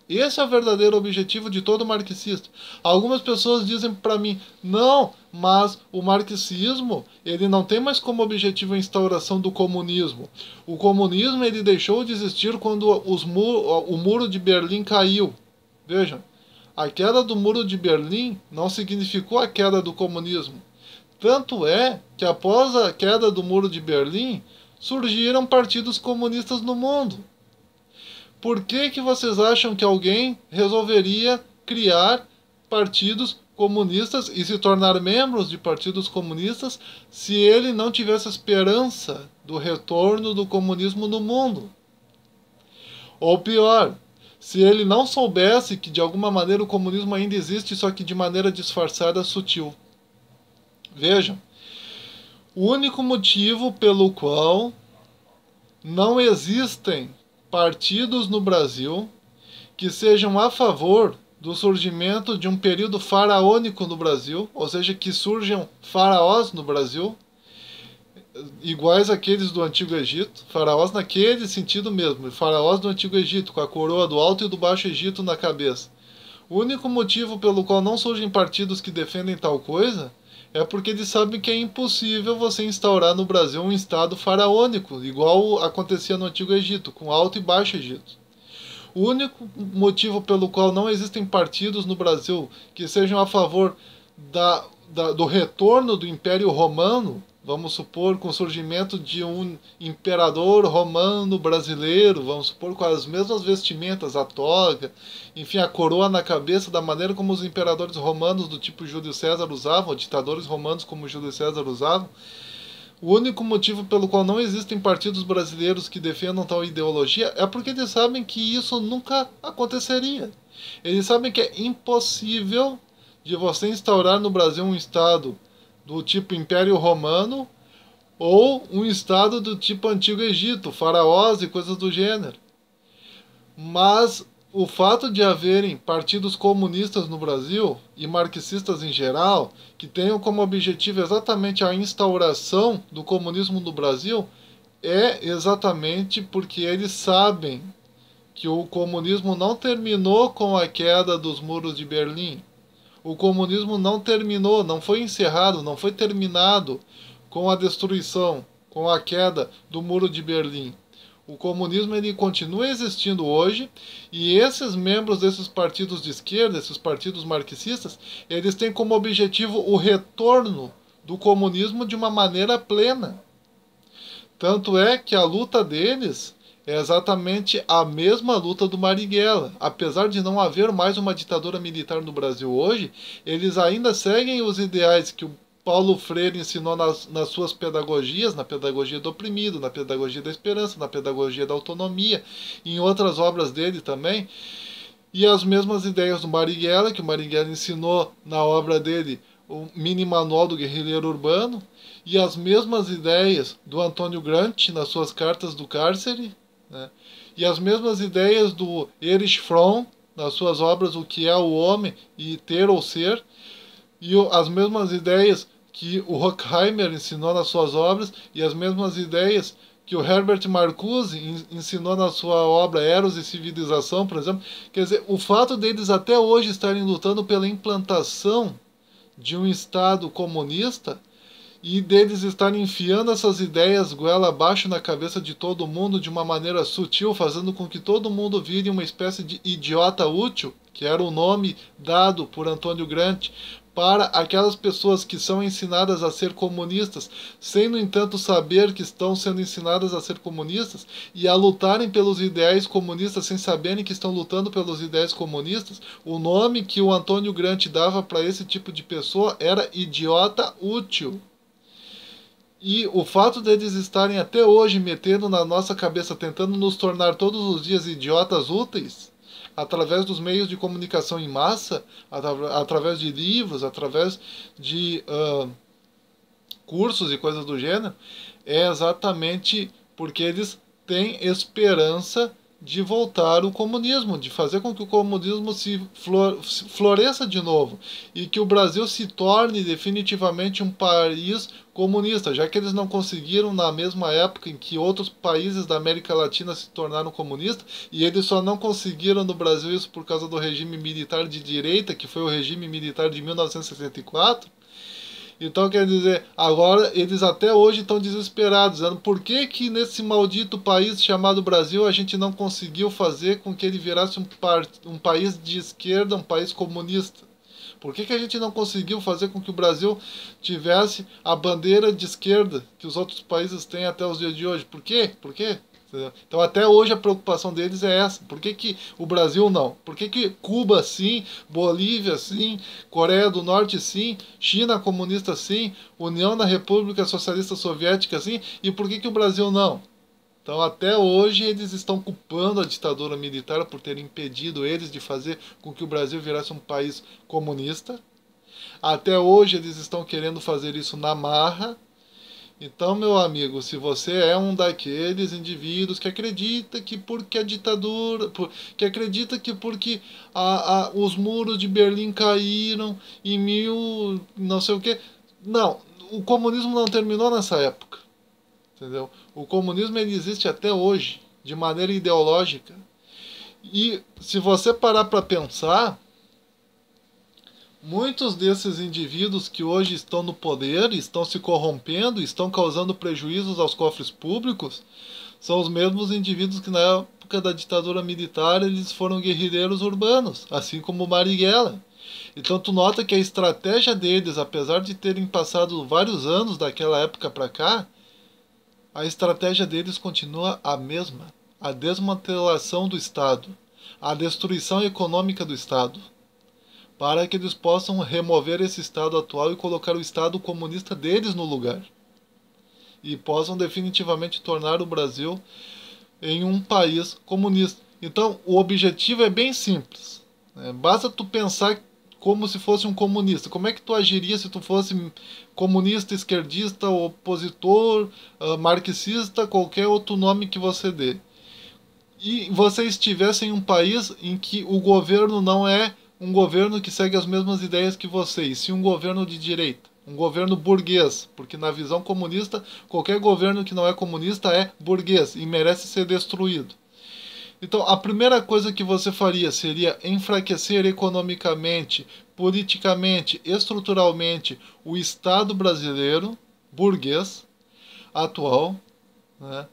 Esse é o verdadeiro objetivo de todo marxista. Algumas pessoas dizem para mim, não, mas o marxismo ele não tem mais como objetivo a instauração do comunismo. O comunismo ele deixou de existir quando o muro de Berlim caiu. Vejam, a queda do muro de Berlim não significou a queda do comunismo. Tanto é que após a queda do muro de Berlim, surgiram partidos comunistas no mundo. Por que vocês acham que alguém resolveria criar partidos comunistas e se tornar membros de partidos comunistas se ele não tivesse esperança do retorno do comunismo no mundo? Ou pior, se ele não soubesse que de alguma maneira o comunismo ainda existe, só que de maneira disfarçada, sutil. Vejam, o único motivo pelo qual não existem partidos no Brasil que sejam a favor do surgimento de um período faraônico no Brasil, ou seja, que surjam faraós no Brasil, iguais àqueles do Antigo Egito, faraós naquele sentido mesmo, faraós do Antigo Egito, com a coroa do Alto e do Baixo Egito na cabeça. O único motivo pelo qual não surgem partidos que defendem tal coisa é porque eles sabem que é impossível você instaurar no Brasil um Estado faraônico, igual acontecia no Antigo Egito, com Alto e Baixo Egito. O único motivo pelo qual não existem partidos no Brasil que sejam a favor do retorno do Império Romano, vamos supor, com o surgimento de um imperador romano brasileiro, vamos supor, com as mesmas vestimentas, a toga, enfim, a coroa na cabeça, da maneira como os imperadores romanos do tipo Júlio César usavam, ou ditadores romanos como Júlio César usavam. O único motivo pelo qual não existem partidos brasileiros que defendam tal ideologia é porque eles sabem que isso nunca aconteceria. Eles sabem que é impossível de você instaurar no Brasil um Estado do tipo Império Romano ou um Estado do tipo Antigo Egito, faraós e coisas do gênero. Mas o fato de haverem partidos comunistas no Brasil e marxistas em geral, que tenham como objetivo exatamente a instauração do comunismo no Brasil, é exatamente porque eles sabem que o comunismo não terminou com a queda dos muros de Berlim. O comunismo não terminou, não foi encerrado, não foi terminado com a destruição, com a queda do muro de Berlim. O comunismo ele continua existindo hoje e esses membros desses partidos de esquerda, esses partidos marxistas, eles têm como objetivo o retorno do comunismo de uma maneira plena. Tanto é que a luta deles é exatamente a mesma luta do Marighella. Apesar de não haver mais uma ditadura militar no Brasil hoje, eles ainda seguem os ideais que o Paulo Freire ensinou nas suas pedagogias, na pedagogia do oprimido, na pedagogia da esperança, na pedagogia da autonomia, e em outras obras dele também. E as mesmas ideias do Marighella, que o Marighella ensinou na obra dele, o Mini Manual do Guerrilheiro Urbano, e as mesmas ideias do Antônio Gramsci nas suas cartas do cárcere, né? E as mesmas ideias do Erich Fromm nas suas obras O que é o Homem e Ter ou Ser, e as mesmas ideias que o Horkheimer ensinou nas suas obras, e as mesmas ideias que o Herbert Marcuse ensinou na sua obra Eros e Civilização, por exemplo. Quer dizer, o fato deles até hoje estarem lutando pela implantação de um Estado comunista e deles estarem enfiando essas ideias goela abaixo na cabeça de todo mundo de uma maneira sutil, fazendo com que todo mundo vire uma espécie de idiota útil, que era o nome dado por Antônio Gramsci para aquelas pessoas que são ensinadas a ser comunistas, sem, no entanto, saber que estão sendo ensinadas a ser comunistas, e a lutarem pelos ideais comunistas sem saberem que estão lutando pelos ideais comunistas. O nome que o Antônio Gramsci dava para esse tipo de pessoa era idiota útil. E o fato deles estarem até hoje metendo na nossa cabeça, tentando nos tornar todos os dias idiotas úteis, através dos meios de comunicação em massa, através de livros, através de cursos e coisas do gênero, é exatamente porque eles têm esperança de voltar o comunismo, de fazer com que o comunismo se floresça de novo e que o Brasil se torne definitivamente um país comunista, já que eles não conseguiram na mesma época em que outros países da América Latina se tornaram comunistas, e eles só não conseguiram no Brasil isso por causa do regime militar de direita, que foi o regime militar de 1964. Então, quer dizer, agora eles até hoje estão desesperados, dizendo por que que nesse maldito país chamado Brasil a gente não conseguiu fazer com que ele virasse um país de esquerda, um país comunista? Por que que a gente não conseguiu fazer com que o Brasil tivesse a bandeira de esquerda que os outros países têm até os dias de hoje? Por quê? Por quê? Então até hoje a preocupação deles é essa. Por que que o Brasil não? Por que que Cuba sim, Bolívia sim, Coreia do Norte sim, China comunista sim, União da República Socialista Soviética sim, e por que que o Brasil não? Então até hoje eles estão culpando a ditadura militar por ter impedido eles de fazer com que o Brasil virasse um país comunista. Até hoje eles estão querendo fazer isso na marra. Então, meu amigo, se você é um daqueles indivíduos que acredita que porque a ditadura, que acredita que porque os muros de Berlim caíram em mil, não sei o quê, não, o comunismo não terminou nessa época, entendeu? O comunismo ele existe até hoje, de maneira ideológica. E se você parar para pensar, muitos desses indivíduos que hoje estão no poder, estão se corrompendo, estão causando prejuízos aos cofres públicos, são os mesmos indivíduos que na época da ditadura militar eles foram guerrilheiros urbanos, assim como o Marighella. Então tu nota que a estratégia deles, apesar de terem passado vários anos daquela época para cá, a estratégia deles continua a mesma: a desmantelação do Estado, a destruição econômica do Estado, para que eles possam remover esse Estado atual e colocar o Estado comunista deles no lugar. E possam definitivamente tornar o Brasil em um país comunista. Então, o objetivo é bem simples, né? Basta tu pensar como se fosse um comunista. Como é que tu agiria se tu fosse comunista, esquerdista, opositor, marxista, qualquer outro nome que você dê? E você estivesse em um país em que o governo não é um governo que segue as mesmas ideias que você, e sim um governo de direita, um governo burguês, porque na visão comunista, qualquer governo que não é comunista é burguês e merece ser destruído. Então, a primeira coisa que você faria seria enfraquecer economicamente, politicamente, estruturalmente o Estado brasileiro, burguês, atual, né,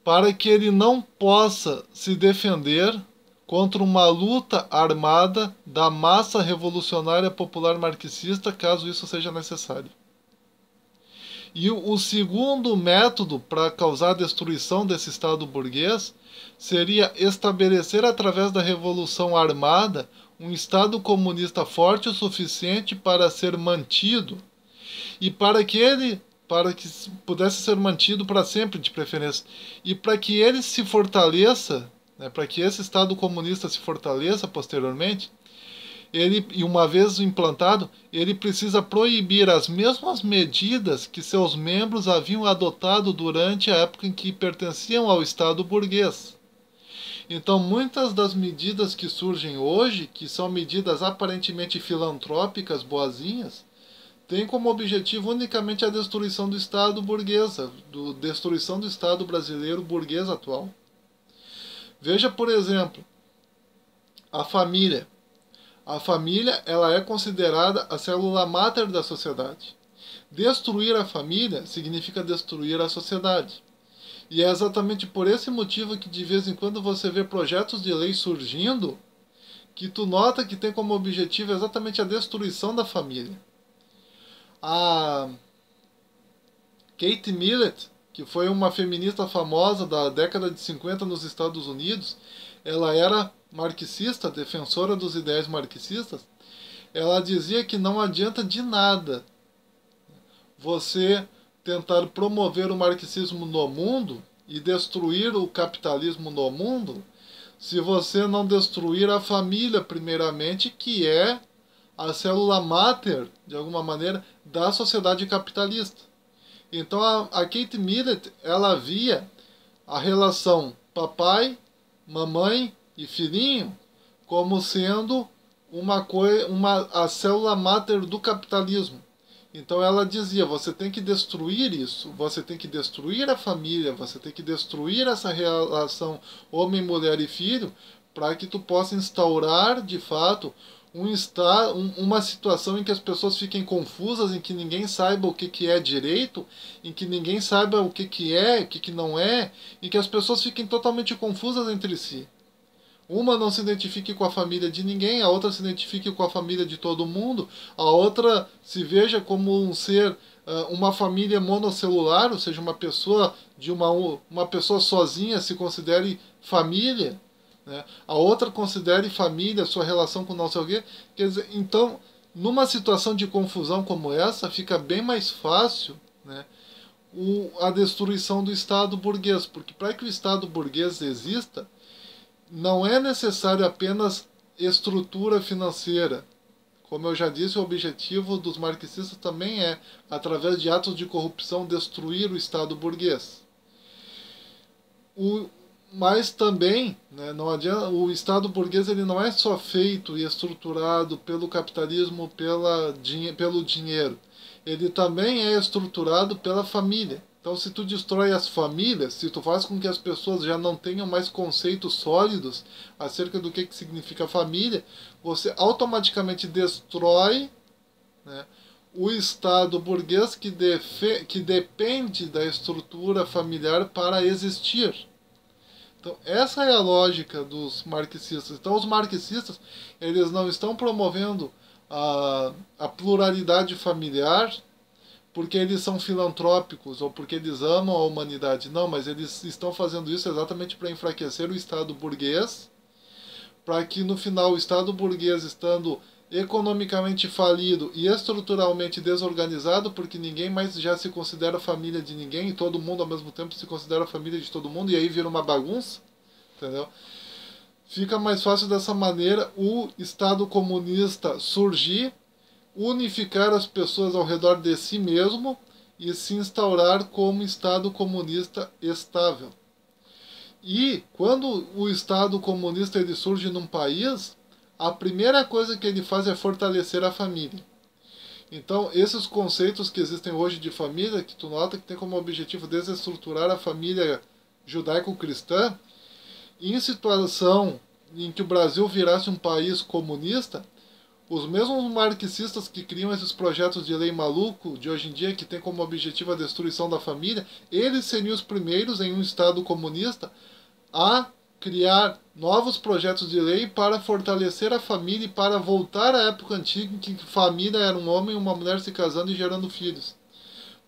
para que ele não possa se defender contra uma luta armada da massa revolucionária popular marxista, caso isso seja necessário. E o segundo método para causar a destruição desse Estado burguês seria estabelecer, através da Revolução Armada, um Estado comunista forte o suficiente para ser mantido e para que pudesse ser mantido para sempre, de preferência, e para que ele se fortaleça, né, para que esse Estado comunista se fortaleça posteriormente, ele, e uma vez implantado, ele precisa proibir as mesmas medidas que seus membros haviam adotado durante a época em que pertenciam ao Estado burguês. Então, muitas das medidas que surgem hoje, que são medidas aparentemente filantrópicas, boazinhas, têm como objetivo unicamente a destruição do Estado burguês, destruição do Estado brasileiro burguês atual. Veja, por exemplo, a família. A família, ela é considerada a célula máter da sociedade. Destruir a família significa destruir a sociedade. E é exatamente por esse motivo que de vez em quando você vê projetos de lei surgindo que tu nota que tem como objetivo exatamente a destruição da família. A Kate Millett, que foi uma feminista famosa da década de 50 nos Estados Unidos, ela era marxista, defensora dos ideais marxistas. Ela dizia que não adianta de nada você tentar promover o marxismo no mundo e destruir o capitalismo no mundo se você não destruir a família primeiramente, que é a célula máter, de alguma maneira, da sociedade capitalista. Então a Kate Millett, ela via a relação papai, mamãe e filhinho como sendo a célula máter do capitalismo. Então ela dizia, você tem que destruir isso, você tem que destruir a família, você tem que destruir essa relação homem, mulher e filho, para que tu possa instaurar, de fato, uma situação em que as pessoas fiquem confusas, em que ninguém saiba o que é direito, em que ninguém saiba o que é, o que não é, e que as pessoas fiquem totalmente confusas entre si. Uma não se identifique com a família de ninguém, a outra se identifique com a família de todo mundo, a outra se veja como um ser, uma família monocelular, ou seja, uma pessoa uma pessoa sozinha se considere família, né? A outra considere família, sua relação com não sei o quê. Quer dizer, então, numa situação de confusão como essa, fica bem mais fácil, né, a destruição do Estado burguês, porque para que o Estado burguês exista, não é necessário apenas estrutura financeira. Como eu já disse, o objetivo dos marxistas também é, através de atos de corrupção, destruir o Estado burguês. Mas também, né, não adianta, o Estado burguês ele não é só feito e estruturado pelo capitalismo, pelo dinheiro. Ele também é estruturado pela família. Então, se tu destrói as famílias, se tu faz com que as pessoas já não tenham mais conceitos sólidos acerca do que significa família, você automaticamente destrói, né, o Estado burguês que depende da estrutura familiar para existir. Então, essa é a lógica dos marxistas. Então, os marxistas, eles não estão promovendo a pluralidade familiar porque eles são filantrópicos ou porque eles amam a humanidade. Não, mas eles estão fazendo isso exatamente para enfraquecer o Estado burguês, para que no final o Estado burguês, estando economicamente falido e estruturalmente desorganizado, porque ninguém mais já se considera família de ninguém e todo mundo ao mesmo tempo se considera família de todo mundo, e aí vira uma bagunça, entendeu? Fica mais fácil dessa maneira o Estado comunista surgir, unificar as pessoas ao redor de si mesmo e se instaurar como Estado comunista estável. E quando o Estado comunista ele surge num país, a primeira coisa que ele faz é fortalecer a família. Então, esses conceitos que existem hoje de família, que tu nota que tem como objetivo desestruturar a família judaico-cristã, em situação em que o Brasil virasse um país comunista, os mesmos marxistas que criam esses projetos de lei maluco de hoje em dia, que tem como objetivo a destruição da família, eles seriam os primeiros em um Estado comunista a criar novos projetos de lei para fortalecer a família e para voltar à época antiga em que família era um homem e uma mulher se casando e gerando filhos.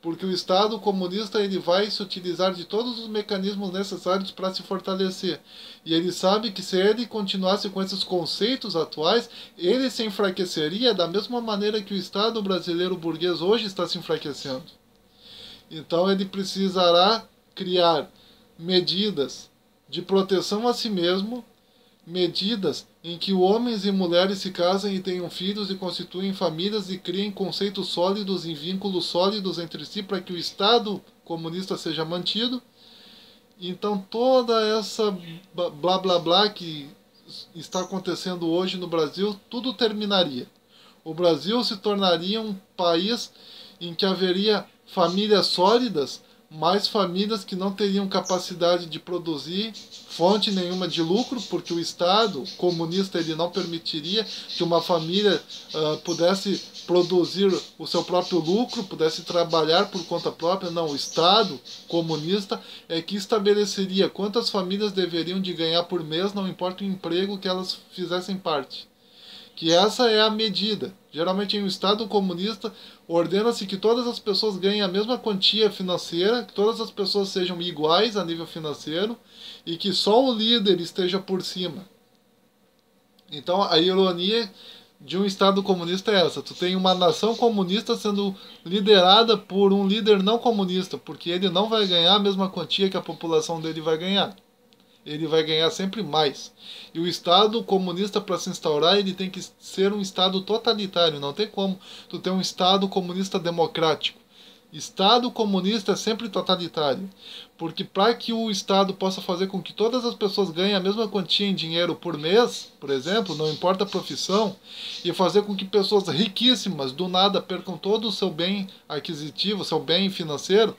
Porque o Estado comunista ele vai se utilizar de todos os mecanismos necessários para se fortalecer. E ele sabe que se ele continuasse com esses conceitos atuais, ele se enfraqueceria da mesma maneira que o Estado brasileiro burguês hoje está se enfraquecendo. Então ele precisará criar medidas de proteção a si mesmo, medidas em que homens e mulheres se casem e tenham filhos e constituem famílias e criem conceitos sólidos e vínculos sólidos entre si para que o Estado comunista seja mantido. Então toda essa blá blá blá que está acontecendo hoje no Brasil, tudo terminaria. O Brasil se tornaria um país em que haveria famílias sólidas, mais famílias que não teriam capacidade de produzir fonte nenhuma de lucro, porque o Estado comunista ele não permitiria que uma família pudesse produzir o seu próprio lucro, pudesse trabalhar por conta própria. Não, o Estado comunista é que estabeleceria quantas famílias deveriam de ganhar por mês, não importa o emprego que elas fizessem parte. Que essa é a medida. Geralmente em um Estado comunista ordena-se que todas as pessoas ganhem a mesma quantia financeira, que todas as pessoas sejam iguais a nível financeiro e que só o líder esteja por cima. Então a ironia de um Estado comunista é essa. Tu tem uma nação comunista sendo liderada por um líder não comunista, porque ele não vai ganhar a mesma quantia que a população dele vai ganhar. Ele vai ganhar sempre mais. E o Estado comunista, para se instaurar, ele tem que ser um Estado totalitário. Não tem como tu ter um Estado comunista democrático. Estado comunista é sempre totalitário. Porque para que o Estado possa fazer com que todas as pessoas ganhem a mesma quantia em dinheiro por mês, por exemplo, não importa a profissão, e fazer com que pessoas riquíssimas do nada percam todo o seu bem aquisitivo, seu bem financeiro,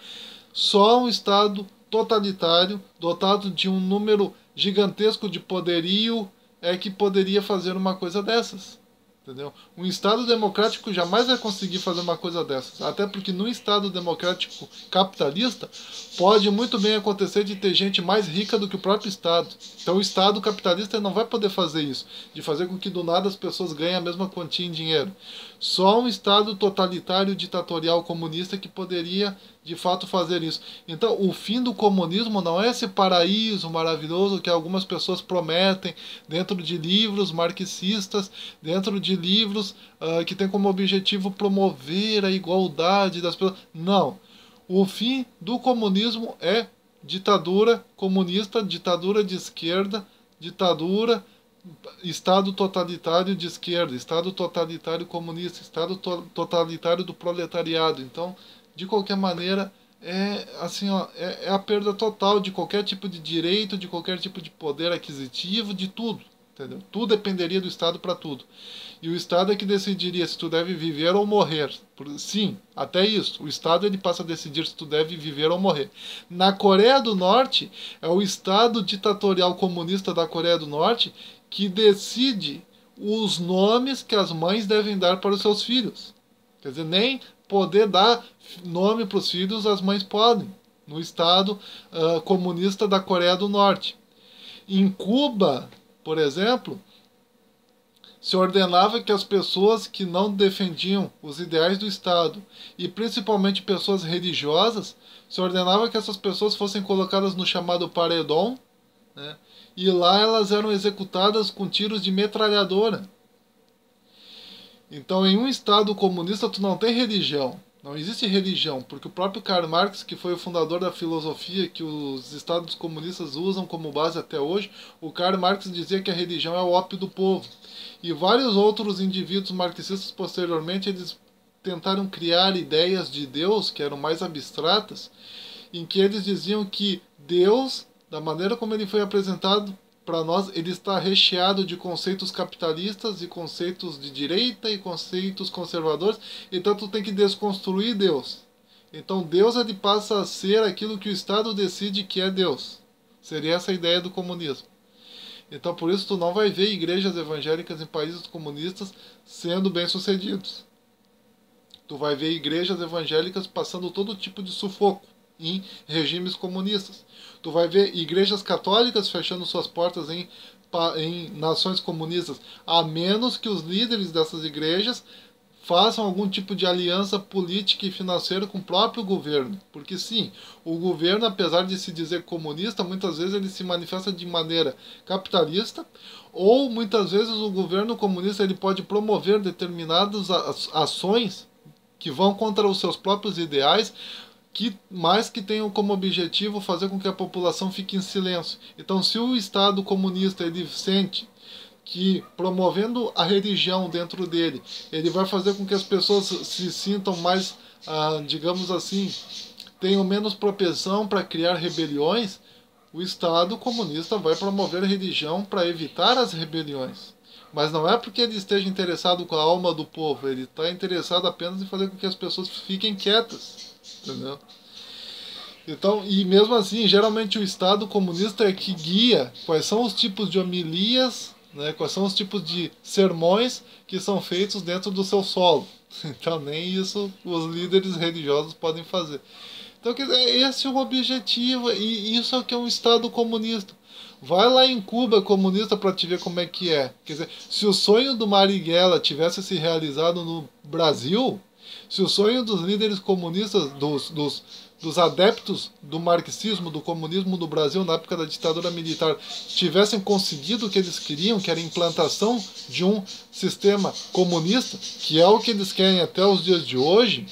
só um Estado totalitário, dotado de um número gigantesco de poderio, é que poderia fazer uma coisa dessas. Entendeu? Um Estado democrático jamais vai conseguir fazer uma coisa dessas. Até porque num Estado democrático capitalista, pode muito bem acontecer de ter gente mais rica do que o próprio Estado. Então o Estado capitalista não vai poder fazer isso, de fazer com que do nada as pessoas ganhem a mesma quantia em dinheiro. Só um Estado totalitário, ditatorial, comunista que poderia de fato fazer isso. Então o fim do comunismo não é esse paraíso maravilhoso que algumas pessoas prometem dentro de livros marxistas, dentro de livros que tem como objetivo promover a igualdade das pessoas. Não. O fim do comunismo é ditadura comunista, ditadura de esquerda, ditadura, Estado totalitário de esquerda, Estado totalitário comunista, Estado totalitário do proletariado. Então, de qualquer maneira, é assim, ó, é a perda total de qualquer tipo de direito, de qualquer tipo de poder aquisitivo, de tudo. Entendeu? Tudo dependeria do Estado para tudo. E o Estado é que decidiria se tu deve viver ou morrer. Sim, até isso. O Estado ele passa a decidir se tu deve viver ou morrer. Na Coreia do Norte, é o Estado ditatorial comunista da Coreia do Norte que decide os nomes que as mães devem dar para os seus filhos. Quer dizer, nem poder dar nome para os filhos as mães podem. No Estado comunista da Coreia do Norte. Em Cuba, por exemplo, se ordenava que as pessoas que não defendiam os ideais do Estado, e principalmente pessoas religiosas, se ordenava que essas pessoas fossem colocadas no chamado paredão, né? E lá elas eram executadas com tiros de metralhadora. Então, em um Estado comunista, tu não tem religião. Não existe religião, porque o próprio Karl Marx, que foi o fundador da filosofia que os Estados comunistas usam como base até hoje, o Karl Marx dizia que a religião é o ópio do povo. E vários outros indivíduos marxistas, posteriormente, eles tentaram criar ideias de Deus que eram mais abstratas, em que eles diziam que Deus, da maneira como ele foi apresentado para nós, ele está recheado de conceitos capitalistas e conceitos de direita e conceitos conservadores, então tu tem que desconstruir Deus. Então Deus ele passa a ser aquilo que o Estado decide que é Deus. Seria essa a ideia do comunismo. Então por isso tu não vai ver igrejas evangélicas em países comunistas sendo bem-sucedidos. Tu vai ver igrejas evangélicas passando todo tipo de sufoco em regimes comunistas. Tu vai ver igrejas católicas fechando suas portas em nações comunistas, a menos que os líderes dessas igrejas façam algum tipo de aliança política e financeira com o próprio governo. Porque sim, o governo, apesar de se dizer comunista, muitas vezes ele se manifesta de maneira capitalista, ou muitas vezes o governo comunista ele pode promover determinadas ações que vão contra os seus próprios ideais, mas que tenham como objetivo fazer com que a população fique em silêncio. Então, se o Estado comunista ele sente que promovendo a religião dentro dele, ele vai fazer com que as pessoas se sintam mais, digamos assim, tenham menos propensão para criar rebeliões, o Estado comunista vai promover a religião para evitar as rebeliões. Mas não é porque ele esteja interessado com a alma do povo, ele está interessado apenas em fazer com que as pessoas fiquem quietas. Entendeu? Então, e mesmo assim, geralmente o Estado comunista é que guia quais são os tipos de homilias, né, quais são os tipos de sermões que são feitos dentro do seu solo. Então, nem isso os líderes religiosos podem fazer. Então, quer dizer, esse é o objetivo, e isso é o que é um Estado comunista. Vai lá em Cuba comunista para te ver como é que é. Quer dizer, se o sonho do Marighella tivesse se realizado no Brasil, se o sonho dos líderes comunistas, dos adeptos do marxismo, do comunismo no Brasil na época da ditadura militar, tivessem conseguido o que eles queriam, que era a implantação de um sistema comunista, que é o que eles querem até os dias de hoje,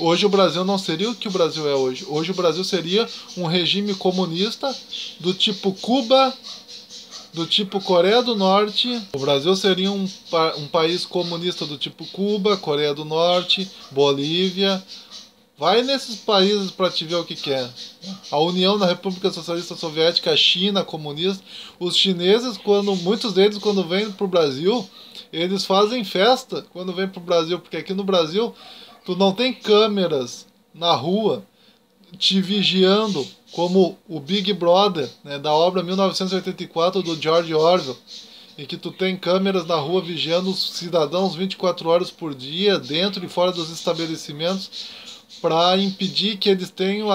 hoje o Brasil não seria o que o Brasil é hoje. Hoje o Brasil seria um regime comunista do tipo Cuba, do tipo Coreia do Norte. O Brasil seria um país comunista do tipo Cuba, Coreia do Norte, Bolívia. Vai nesses países para te ver o que quer. A União da República Socialista Soviética, a China comunista. Os chineses, muitos deles, quando vêm para o Brasil, eles fazem festa quando vêm para o Brasil, porque aqui no Brasil tu não tem câmeras na rua te vigiando, como o Big Brother, né, da obra 1984 do George Orwell, em que tu tem câmeras na rua vigiando os cidadãos 24 horas por dia, dentro e fora dos estabelecimentos, para impedir que eles tenham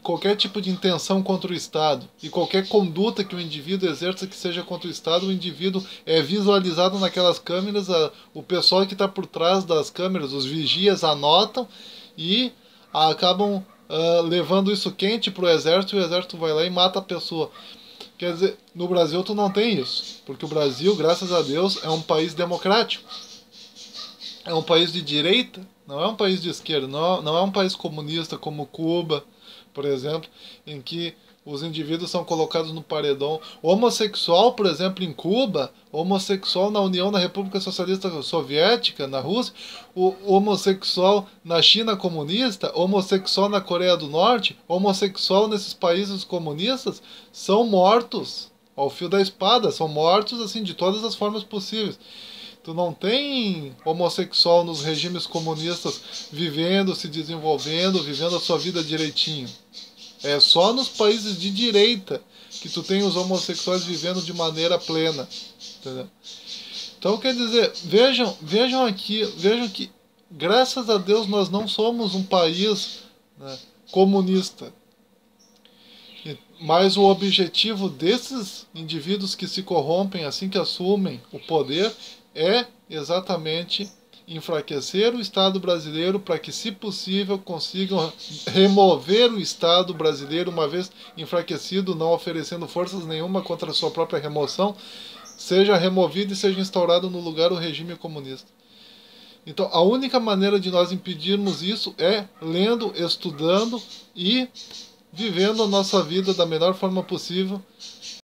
qualquer tipo de intenção contra o Estado. E qualquer conduta que o indivíduo exerça que seja contra o Estado, o indivíduo é visualizado naquelas câmeras, o pessoal que está por trás das câmeras, os vigias, anotam e acabam levando isso quente para o exército, e o exército vai lá e mata a pessoa. Quer dizer, no Brasil tu não tem isso, porque o Brasil, graças a Deus, é um país democrático. É um país de direita, não é um país de esquerda, não é um país comunista como Cuba, por exemplo, em que os indivíduos são colocados no paredão. O homossexual, por exemplo, em Cuba, homossexual na União da República Socialista Soviética, na Rússia, o homossexual na China comunista, homossexual na Coreia do Norte, homossexual nesses países comunistas, são mortos ao fio da espada, são mortos assim de todas as formas possíveis. Tu não tem homossexual nos regimes comunistas vivendo, se desenvolvendo, vivendo a sua vida direitinho. É só nos países de direita que tu tem os homossexuais vivendo de maneira plena. Entendeu? Então, quer dizer, vejam aqui, vejam que, graças a Deus, nós não somos um país, né, comunista. Mas o objetivo desses indivíduos que se corrompem assim que assumem o poder é exatamente enfraquecer o Estado brasileiro para que, se possível, consigam remover o Estado brasileiro, uma vez enfraquecido, não oferecendo forças nenhuma contra a sua própria remoção, seja removido e seja instaurado no lugar o regime comunista. Então, a única maneira de nós impedirmos isso é lendo, estudando e vivendo a nossa vida da melhor forma possível,